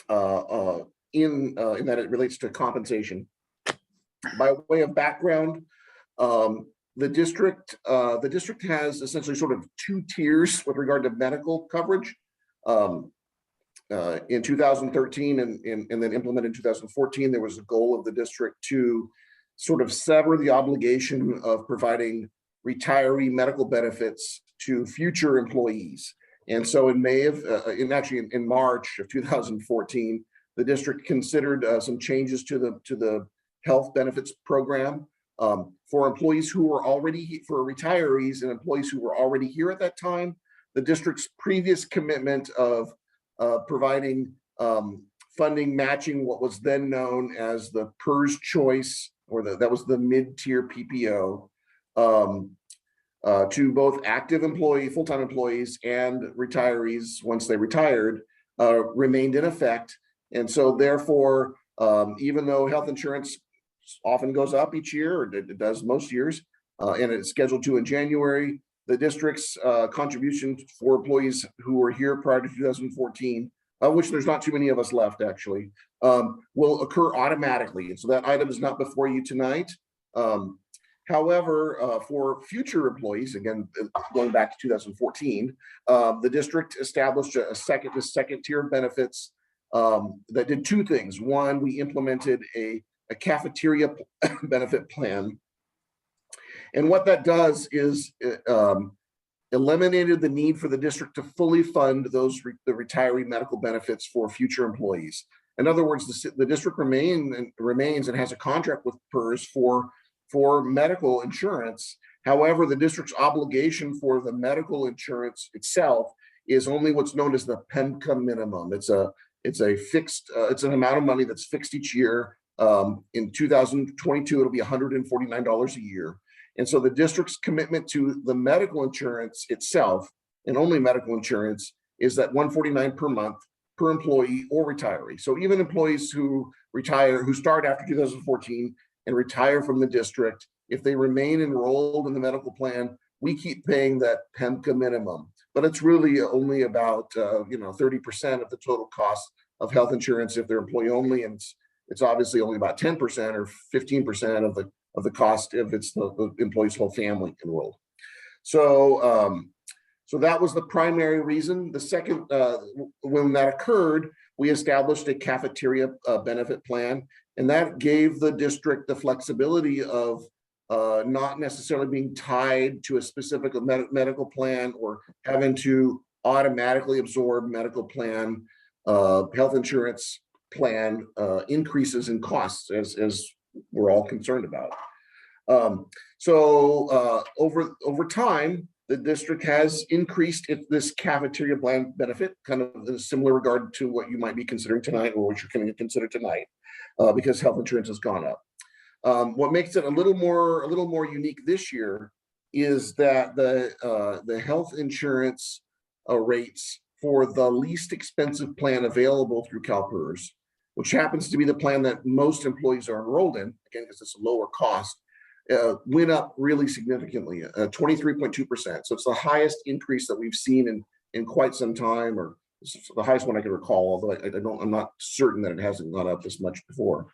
that it relates to compensation. By way of background, the district has essentially sort of two tiers with regard to medical coverage. In 2013 and then implemented in 2014, there was a goal of the district to sort of sever the obligation of providing retiree medical benefits to future employees. And so in in March of 2014, the district considered some changes to the health benefits program for employees who were already, for retirees and employees who were already here at that time. The district's previous commitment of providing funding matching what was then known as the PERS choice, or that was the mid-tier PPO, to both active full-time employees and retirees once they retired, remained in effect. And so therefore, even though health insurance often goes up each year, or it does most years, and it's scheduled to in January, the district's contribution for employees who were here prior to 2014, which there's not too many of us left actually, will occur automatically. And so that item is not before you tonight. However, for future employees, again, going back to 2014, the district established a second tier of benefits that did two things. One, we implemented a cafeteria benefit plan. And what that does is eliminated the need for the district to fully fund the retiree medical benefits for future employees. In other words, the district remains and has a contract with PERS for medical insurance. However, the district's obligation for the medical insurance itself is only what's known as the PEMCA minimum. It's a fixed, it's an amount of money that's fixed each year. In 2022, it'll be $149 a year. And so the district's commitment to the medical insurance itself, and only medical insurance, is that $149 per month per employee or retiree. So even employees who retire, who start after 2014 and retire from the district, if they remain enrolled in the medical plan, we keep paying that PEMCA minimum. But it's really only about 30% of the total cost of health insurance if they're employee only, and it's obviously only about 10% or 15% of the cost if it's the employee's whole family enrolled. So so that was the primary reason. The second, when that occurred, we established a cafeteria benefit plan, and that gave the district the flexibility of not necessarily being tied to a specific medical plan or having to automatically absorb medical plan, health insurance plan increases in costs as we're all concerned about. Over time, the district has increased this cafeteria plan benefit, kind of in a similar regard to what you might be considering tonight, or what you're going to consider tonight, because health insurance has gone up. What makes it a little more unique this year is that the health insurance rates for the least expensive plan available through CalPERS, which happens to be the plan that most employees are enrolled in, again, because it's a lower cost, went up really significantly, 23.2%. So it's the highest increase that we've seen in quite some time, or the highest one I can recall, although I'm not certain that it hasn't gone up this much before.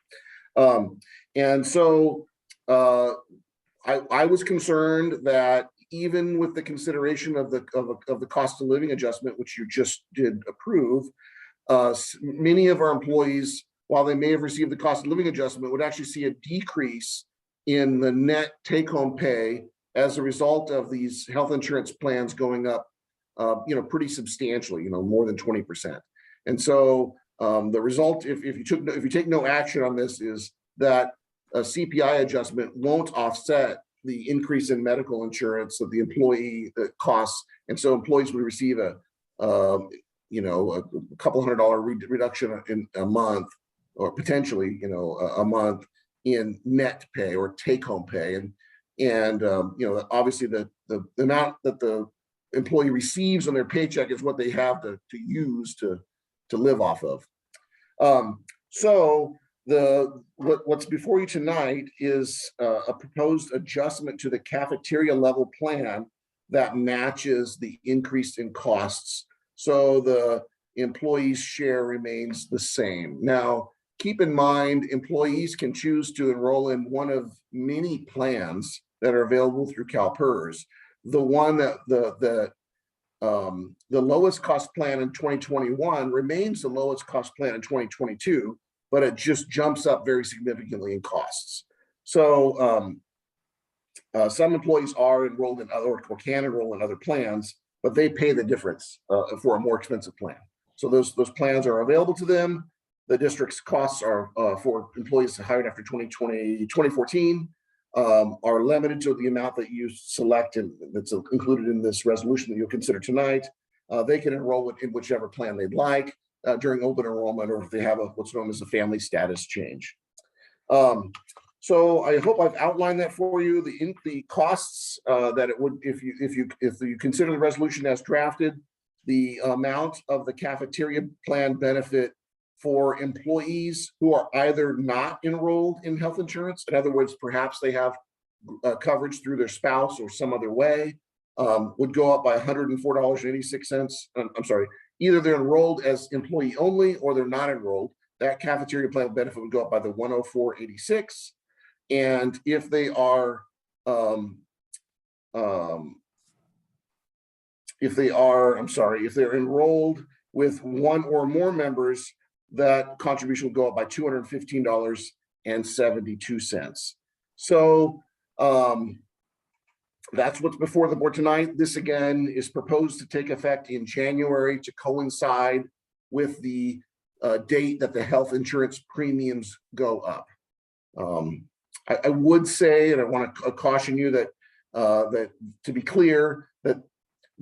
And so I was concerned that even with the consideration of the cost of living adjustment, which you just did approve, many of our employees, while they may have received the cost of living adjustment, would actually see a decrease in the net take-home pay as a result of these health insurance plans going up, pretty substantially, more than 20%. And so the result, if you take no action on this, is that a CPI adjustment won't offset the increase in medical insurance of the employee costs, and so employees would receive a couple $100 reduction in a month, or potentially a month in net pay or take-home pay, and obviously the amount that the employee receives on their paycheck is what they have to use to live off of. So what's before you tonight is a proposed adjustment to the cafeteria level plan that matches the increase in costs. So the employee's share remains the same. Now, keep in mind, employees can choose to enroll in one of many plans that are available through CalPERS. The one that the lowest cost plan in 2021 remains the lowest cost plan in 2022, but it just jumps up very significantly in costs. So some employees are enrolled in other, or can enroll in other plans, but they pay the difference for a more expensive plan. So those plans are available to them. The district's costs are for employees hired after 2014 are limited to the amount that you select, and that's included in this resolution that you'll consider tonight. They can enroll in whichever plan they'd like during open enrollment, or if they have what's known as a family status change. So I hope I've outlined that for you. The costs that it would, if you consider the resolution as drafted, the amount of the cafeteria plan benefit for employees who are either not enrolled in health insurance, in other words, perhaps they have coverage through their spouse or some other way, would go up by $104.86. I'm sorry, either they're enrolled as employee only or they're not enrolled. That cafeteria plan benefit would go up by the $104.86. And if they are, if they're enrolled with one or more members that contribution will go up by $215.72. So that's what's before the board tonight. This again is proposed to take effect in January to coincide with the date that the health insurance premiums go up. I would say, and I want to caution you that that to be clear,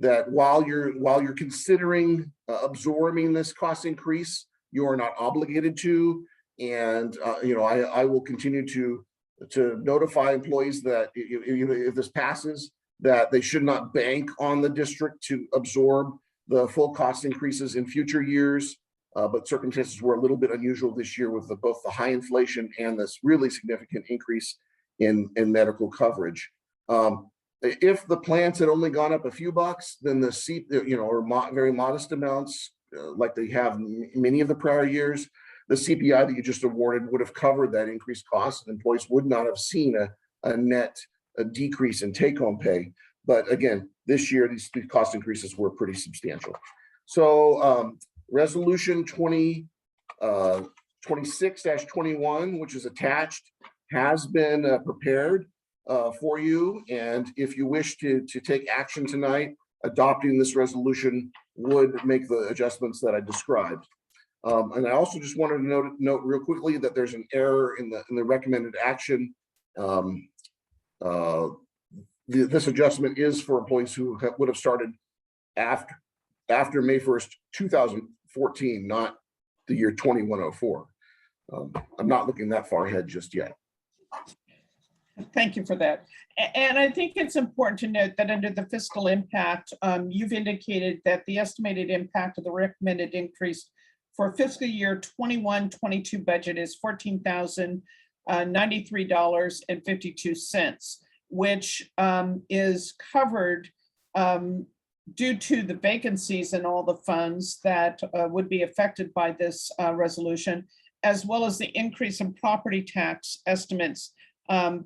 that while you're considering absorbing this cost increase, you are not obligated to. And I will continue to notify employees that if this passes, that they should not bank on the district to absorb the full cost increases in future years. But circumstances were a little bit unusual this year with both the high inflation and this really significant increase in medical coverage. If the plans had only gone up a few bucks, then the very modest amounts, like they have many of the prior years, the CPI that you just awarded would have covered that increased cost, and employees would not have seen a net decrease in take-home pay. But again, this year, these cost increases were pretty substantial. So Resolution 26-21, which is attached, has been prepared for you. And if you wish to take action tonight, adopting this resolution would make the adjustments that I described. And I also just wanted to note real quickly that there's an error in the recommended action. This adjustment is for employees who would have started after May 1st, 2014, not the year 2104. I'm not looking that far ahead just yet. Thank you for that. And I think it's important to note that under the fiscal impact, you've indicated that the estimated impact of the recommended increase for fiscal year 21-22 budget is $14,093.52, which is covered due to the vacancies in all the funds that would be affected by this resolution, as well as the increase in property tax estimates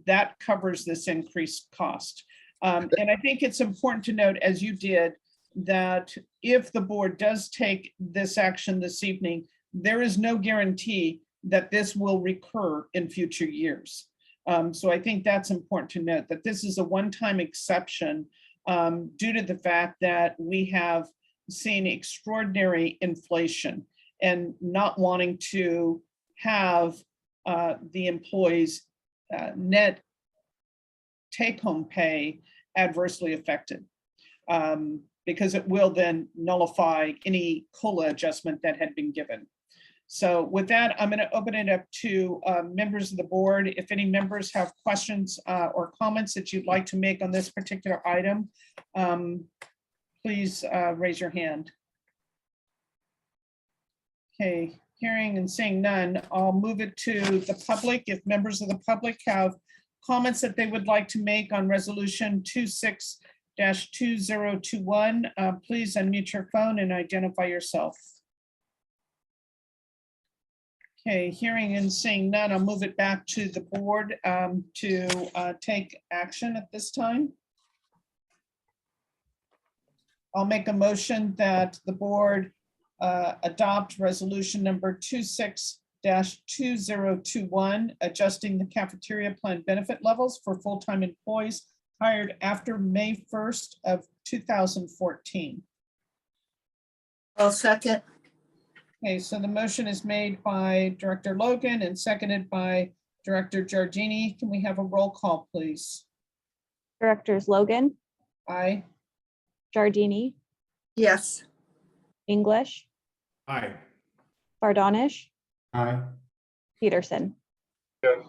that covers this increased cost. And I think it's important to note, as you did, that if the board does take this action this evening, there is no guarantee that this will recur in future years. So I think that's important to note, that this is a one-time exception due to the fact that we have seen extraordinary inflation and not wanting to have the employees' net take-home pay adversely affected, because it will then nullify any COLA adjustment that had been given. So with that, I'm going to open it up to members of the board. If any members have questions or comments that you'd like to make on this particular item, please raise your hand. Okay, hearing and seeing none, I'll move it to the public. If members of the public have comments that they would like to make on resolution 26-2021, please unmute your phone and identify yourself. Okay, hearing and seeing none, I'll move it back to the board to take action at this time. I'll make a motion that the board adopt resolution number 26-2021, adjusting the cafeteria plan benefit levels for full-time employees hired after May 1st of 2014. I'll second. Okay, so the motion is made by Director Logan and seconded by Director Giardini. Can we have a roll call, please? Directors Logan, Aye. Giardini, Yes. English, Aye. Bardonish, Aye. Peterson. Yes.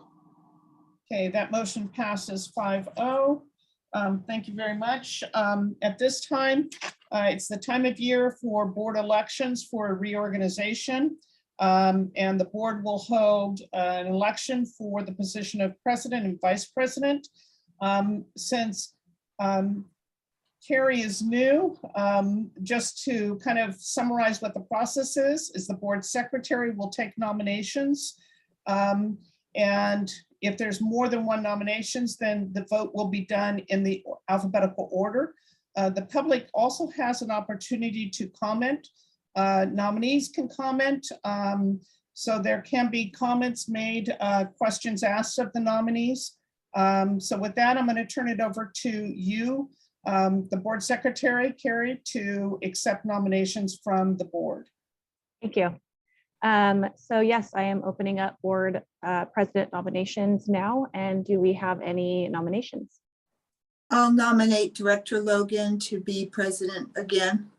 Okay, that motion passes 5-0. Thank you very much. At this time, it's the time of year for board elections for reorganization. And the board will hold an election for the position of president and vice president. Since Carrie is new, just to kind of summarize what the process is the board secretary will take nominations. And if there's more than one nominations, then the vote will be done in the alphabetical order. The public also has an opportunity to comment Nominees can comment. So there can be comments made, questions asked of the nominees. So with that, I'm going to turn it over to you, the board secretary, Carrie, to accept nominations from the board. Thank you. So yes, I am opening up board president nominations now. And do we have any nominations? I'll nominate Director Logan to be president again.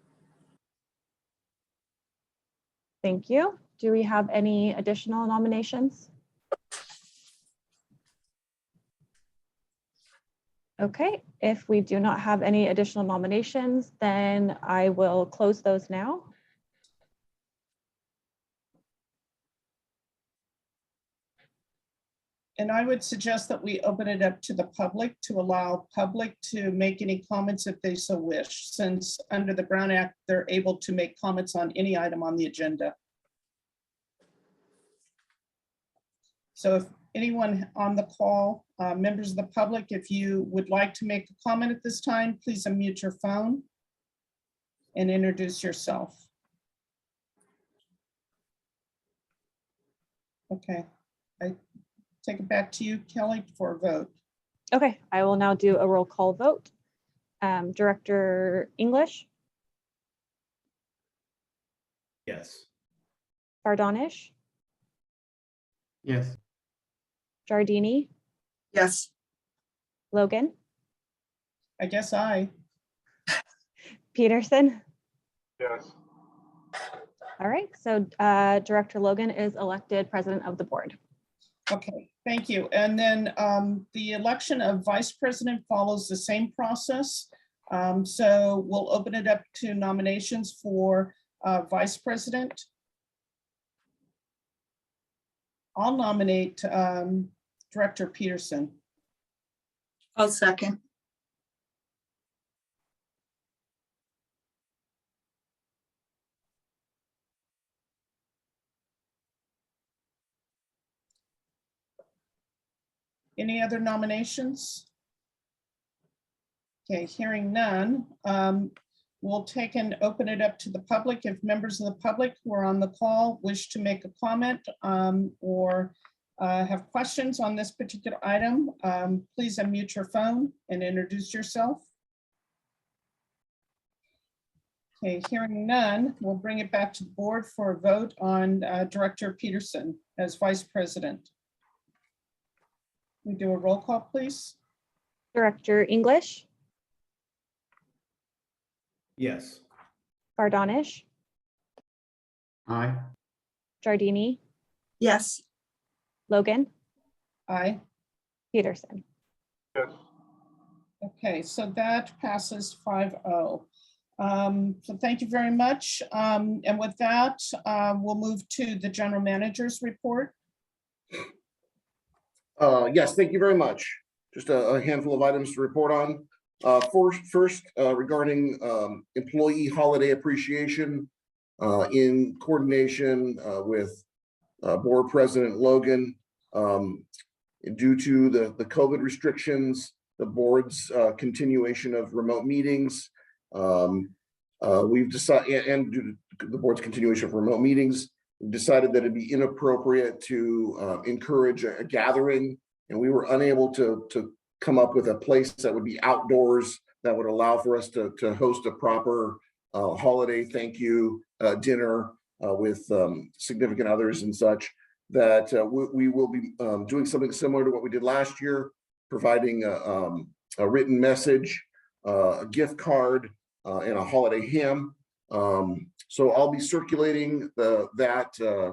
Thank you. Do we have any additional nominations? Okay, if we do not have any additional nominations, then I will close those now. And I would suggest that we open it up to the public to allow public to make any comments if they so wish, since under the Brown Act, they're able to make comments on any item on the agenda. So if anyone on the call, members of the public, if you would like to make a comment at this time, please unmute your phone and introduce yourself. Okay, I take it back to you, Kelly, for a vote. Okay, I will now do a roll call vote. Director English, Yes. Bardonish, Yes. Giardini, Yes. Logan, I guess aye. Peterson. Yes. All right, so Director Logan is elected president of the board. Okay, thank you. And then the election of vice president follows the same process. So we'll open it up to nominations for vice president. I'll nominate Director Peterson. I'll second. Any other nominations? Okay, hearing none, we'll take and open it up to the public. If members of the public who are on the call wish to make a comment or have questions on this particular item, please unmute your phone and introduce yourself. Okay, hearing none, we'll bring it back to the board for a vote on Director Peterson as vice president. We do a roll call, please. Director English, Yes. Bardonish, Aye. Giardini, Yes. Logan, Aye. Peterson. Yes. Okay, so that passes 5-0. So thank you very much. And with that, we'll move to the general manager's report. Yes, thank you very much. Just a handful of items to report on. First, regarding employee holiday appreciation in coordination with Board President Logan. Due to the COVID restrictions, the board's continuation of remote meetings, we've decided, and due to the board's continuation of remote meetings, we've decided that it'd be inappropriate to encourage a gathering, and we were unable to come up with a place that would be outdoors that would allow for us to host a proper holiday thank you dinner with significant others and such. That we will be doing something similar to what we did last year, providing a written message, a gift card, and a holiday ham. So I'll be circulating that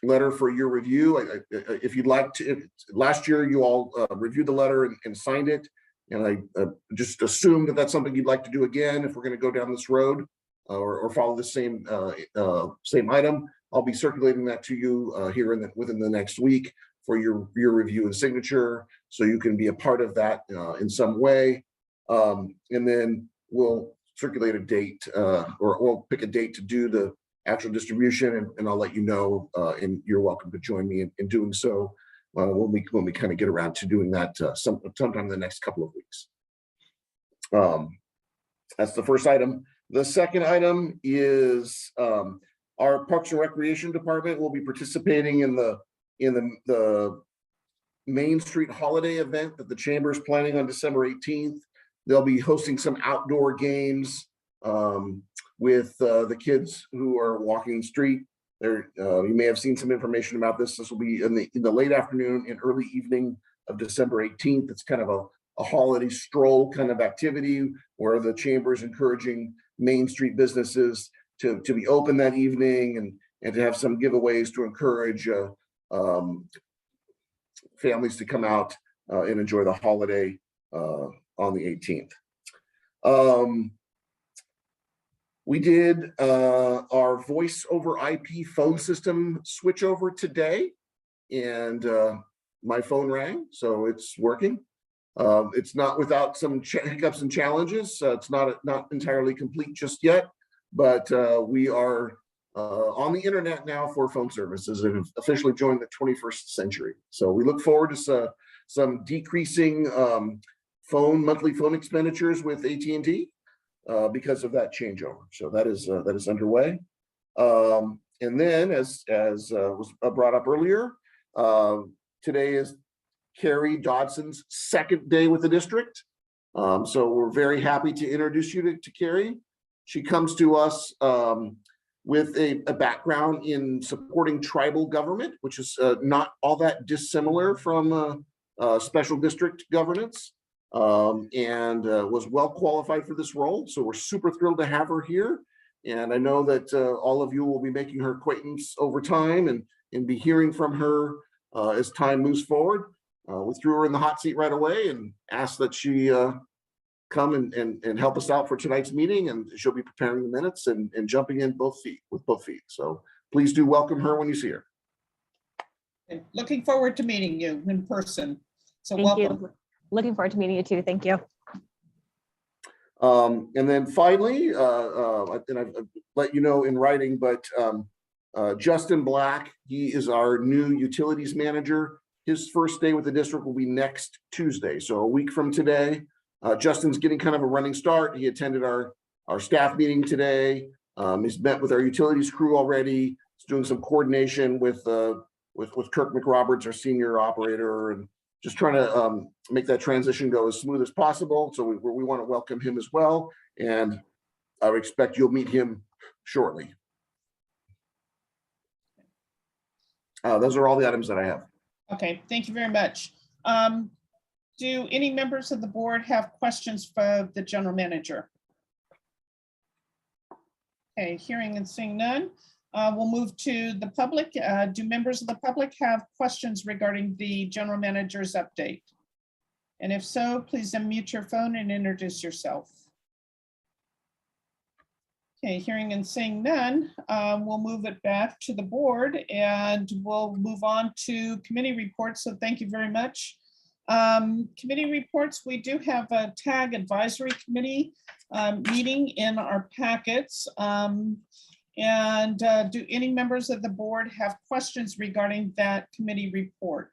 letter for your review. If you'd like to, last year you all reviewed the letter and signed it, and I just assume that that's something you'd like to do again if we're going to go down this road or follow the same item. I'll be circulating that to you here within the next week for your review and signature, so you can be a part of that in some way. And then we'll circulate a date or we'll pick a date to do the actual distribution, and I'll let you know, and you're welcome to join me in doing so when we kind of get around to doing that sometime in the next couple of weeks. That's the first item. The second item is our Parks and Recreation Department will be participating in the Main Street Holiday event that the Chamber is planning on December 18th. They'll be hosting some outdoor games with the kids who are walking the street. You may have seen some information about this. This will be in the late afternoon and early evening of December 18th. It's kind of a holiday stroll kind of activity where the Chamber is encouraging Main Street businesses to be open that evening and to have some giveaways to encourage families to come out and enjoy the holiday on the 18th. We did our voice over IP phone system switch over today, and my phone rang, so it's working. It's not without some hiccups and challenges. It's not entirely complete just yet, but we are on the internet now for phone services and have officially joined the 21st century. So we look forward to some decreasing monthly phone expenditures with AT&T because of that changeover. So that is underway. And then, as was brought up earlier, today is Carrie Dodson's second day with the district. So we're very happy to introduce you to Carrie. She comes to us with a background in supporting tribal government, which is not all that dissimilar from special district governance, and was well qualified for this role. So we're super thrilled to have her here. And I know that all of you will be making her acquaintance over time and be hearing from her as time moves forward. We threw her in the hot seat right away and asked that she come and help us out for tonight's meeting, and she'll be preparing the minutes and jumping in with both feet. So please do welcome her when you see her. Looking forward to meeting you in person. So Thank welcome. you. Looking forward to meeting you too. Thank you. And then finally, and I've let you know in writing, but Justin Black, he is our new utilities manager. His first day with the district will be next Tuesday, so a week from today. Justin's getting kind of a running start. He attended our staff meeting today. He's met with our utilities crew already. He's doing some coordination with Kirk McRoberts, our senior operator, and just trying to make that transition go as smooth as possible. So we want to welcome him as well, and I would expect you'll meet him shortly. Those are all the items that I have. Okay, thank you very much. Do any members of the board have questions for the general manager? Okay, hearing and seeing none, we'll move to the public. Do members of the public have questions regarding the general manager's update? And if so, please unmute your phone and introduce yourself. Okay, hearing and seeing none, we'll move it back to the board and we'll move on to committee reports. So thank you very much. Committee reports, we do have a TAG advisory committee meeting in our packets. Do any members of the board have questions regarding that committee report?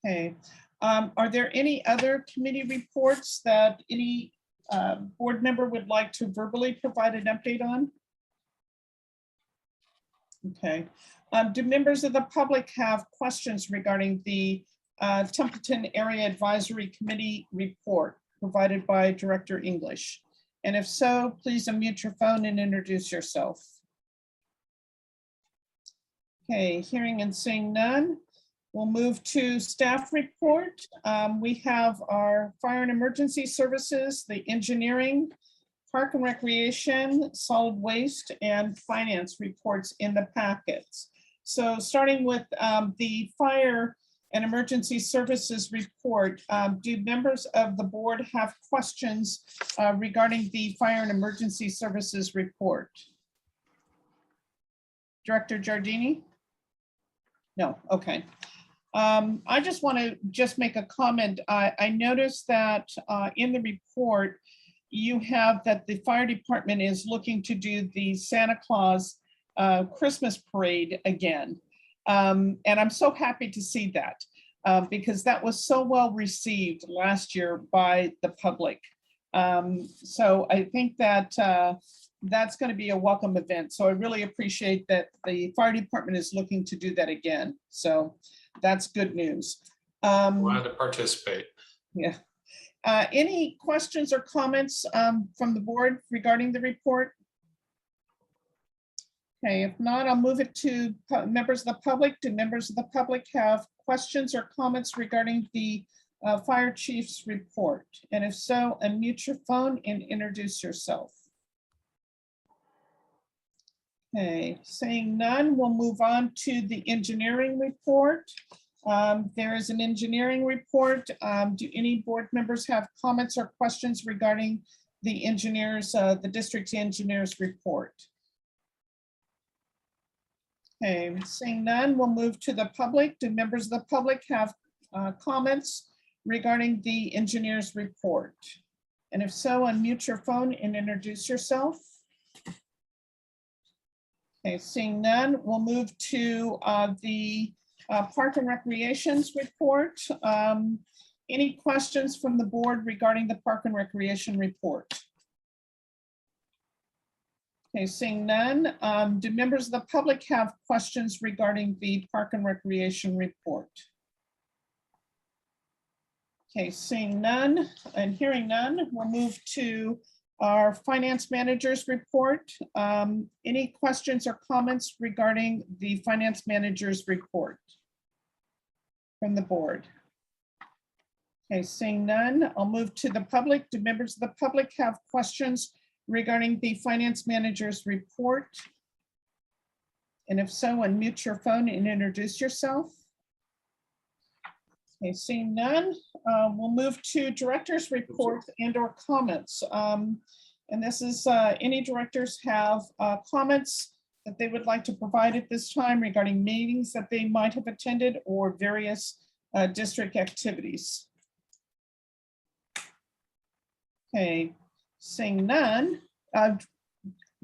Okay, are there any other committee reports that any board member would like to verbally provide an update on? Okay. Do members of the public have questions regarding the Templeton Area Advisory Committee report provided by Director English? And if so, please unmute your phone and introduce yourself. Okay, hearing and seeing none, we'll move to staff report. We have our fire and emergency services, the engineering, park and recreation, solid waste, and finance reports in the packets. So starting with the fire and emergency services report, do members of the board have questions regarding the fire and emergency services report? Director Giardini? No, okay. I just want to make a comment. I noticed that in the report, you have that the fire department is looking to do the Santa Claus Christmas parade again. And I'm so happy to see that because that was so well received last year by the public. So I think that that's going to be a welcome event. So I really appreciate that the fire department is looking to do that again. So that's good news. Glad to participate. Yeah. Any questions or comments from the board regarding the report? Okay, if not, I'll move it to members of the public. Do members of the public have questions or comments regarding the fire chief's report? And if so, unmute your phone and introduce yourself. Okay, saying none, we'll move on to the engineering report. There is an engineering report. Do any board members have comments or questions regarding the engineers, the district engineers report? Okay, seeing none, we'll move to the public. Do members of the public have comments regarding the engineers report? And if so, unmute your phone and introduce yourself. Okay, seeing none, we'll move to the Park and Recreations report. Any questions from the board regarding the Park and Recreation report? Okay, seeing none, do members of the public have questions regarding the Park and Recreation report? Okay, seeing none and hearing none, we'll move to our finance manager's report. Any questions or comments regarding the finance manager's report from the board? Okay, seeing none, I'll move to the public. Do members of the public have questions regarding the finance manager's report? And if so, unmute your phone and introduce yourself. Okay, seeing none, we'll move to director's report and or comments. And this is any directors have comments that they would like to provide at this time regarding meetings that they might have attended or various district activities. Okay, seeing none.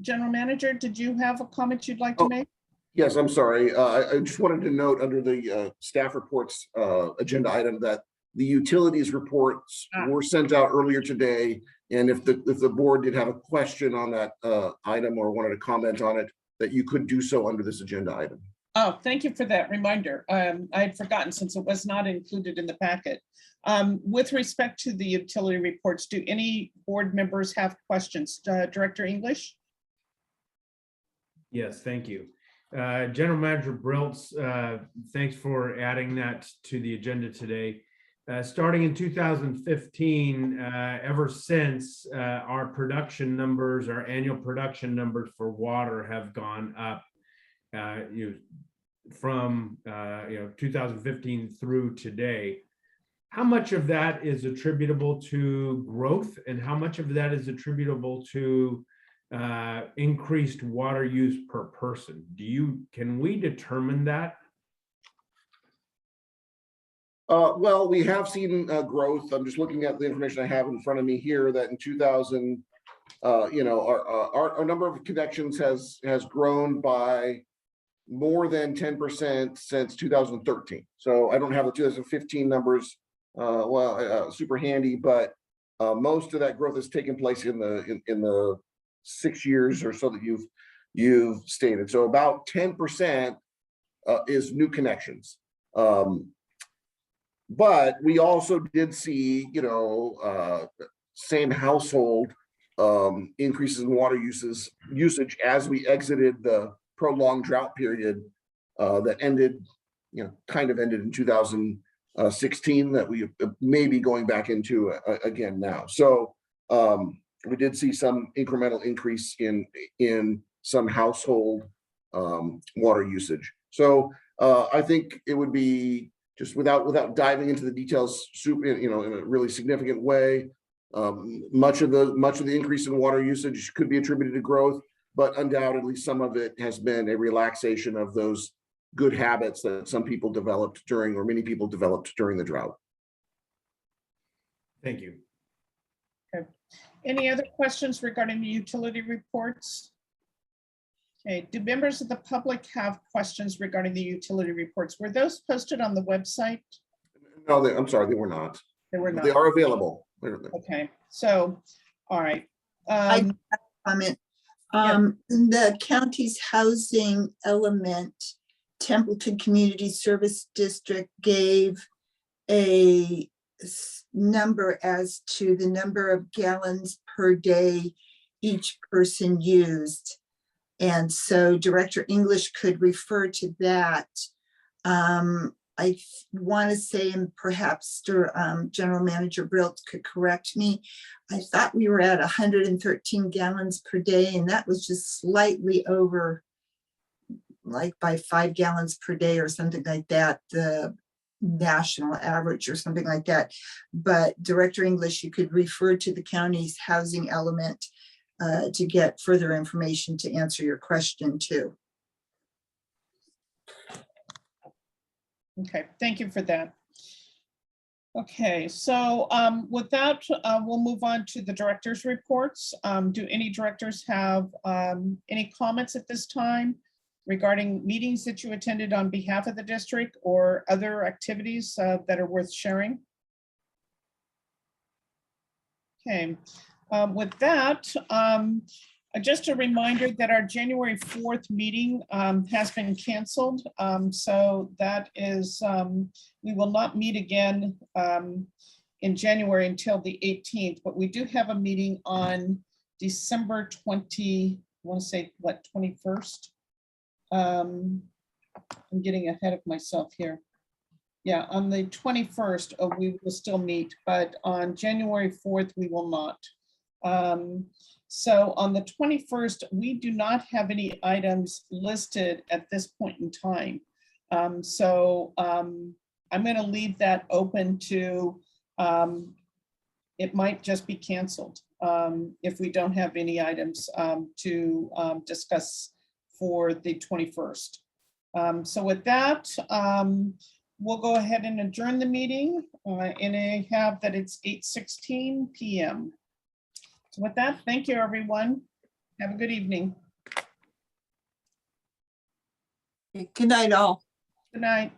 General Manager, did you have a comment you'd like to make? Yes, I'm sorry. I just wanted to note under the staff reports agenda item that the utilities reports were sent out earlier today. And if the board did have a question on that item or wanted to comment on it, that you could do so under this agenda item. Oh, thank you for that reminder. I had forgotten since it was not included in the packet. With respect to the utility reports, do any board members have questions? Director English? Yes, thank you. General Manager Briltz, thanks for adding that to the agenda today. Starting in 2015, ever since our production numbers, our annual production numbers for water have gone up from 2015 through today. How much of that is attributable to growth and how much of that is attributable to increased water use per person? Can we determine that? Well, we have seen growth. I'm just looking at the information I have in front of me here that in 2000, our number of connections has grown by more than 10% since 2013. So I don't have the 2015 numbers super handy, but most of that growth has taken place in the 6 years or so that you've stated. So about 10% is new connections. But we also did see, same household increases in water usage as we exited the prolonged drought period that ended, kind of ended in 2016 that we may be going back into again now. So we did see some incremental increase in some household water usage. So I think it would be just without diving into the details, in a really significant way. Much of the increase in water usage could be attributed to growth, but undoubtedly some of it has been a relaxation of those good habits that some people developed during, or many people developed during the drought. Thank you. Okay. Any other questions regarding the utility reports? Okay, do members of the public have questions regarding the utility reports? Were those posted on the website? No, I'm sorry, they were not. They were not. They are available. Okay, so, all right. I comment. In the county's housing element, Templeton Community Service District gave a number as to the number of gallons per day each person used. And so Director English could refer to that. I want to say, and perhaps General Manager Brilt could correct me, I thought we were at 113 gallons per day, and that was just slightly over, like by 5 gallons per day or something like that, the national average or something like that. But Director English, you could refer to the county's housing element to get further information to answer your question too. Okay, thank you for that. Okay, so with that, we'll move on to the director's reports. Do any directors have any comments at this time regarding meetings that you attended on behalf of the district or other activities that are worth sharing? Okay, with that, just a reminder that our January 4th meeting has been canceled. So that is, we will not meet again in January until the 18th, but we do have a meeting on December 20, I want to say what, 21st? I'm getting ahead of myself here. Yeah, on the 21st, we will still meet, but on January 4th, we will not. So on the 21st, we do not have any items listed at this point in time. I'm going to leave that open to, it might just be canceled if we don't have any items to discuss for the 21st. So with that, we'll go ahead and adjourn the meeting, and I have that it's 8:16 p.m. So with that, thank you, everyone. Have a good evening. Good night, all. Good night.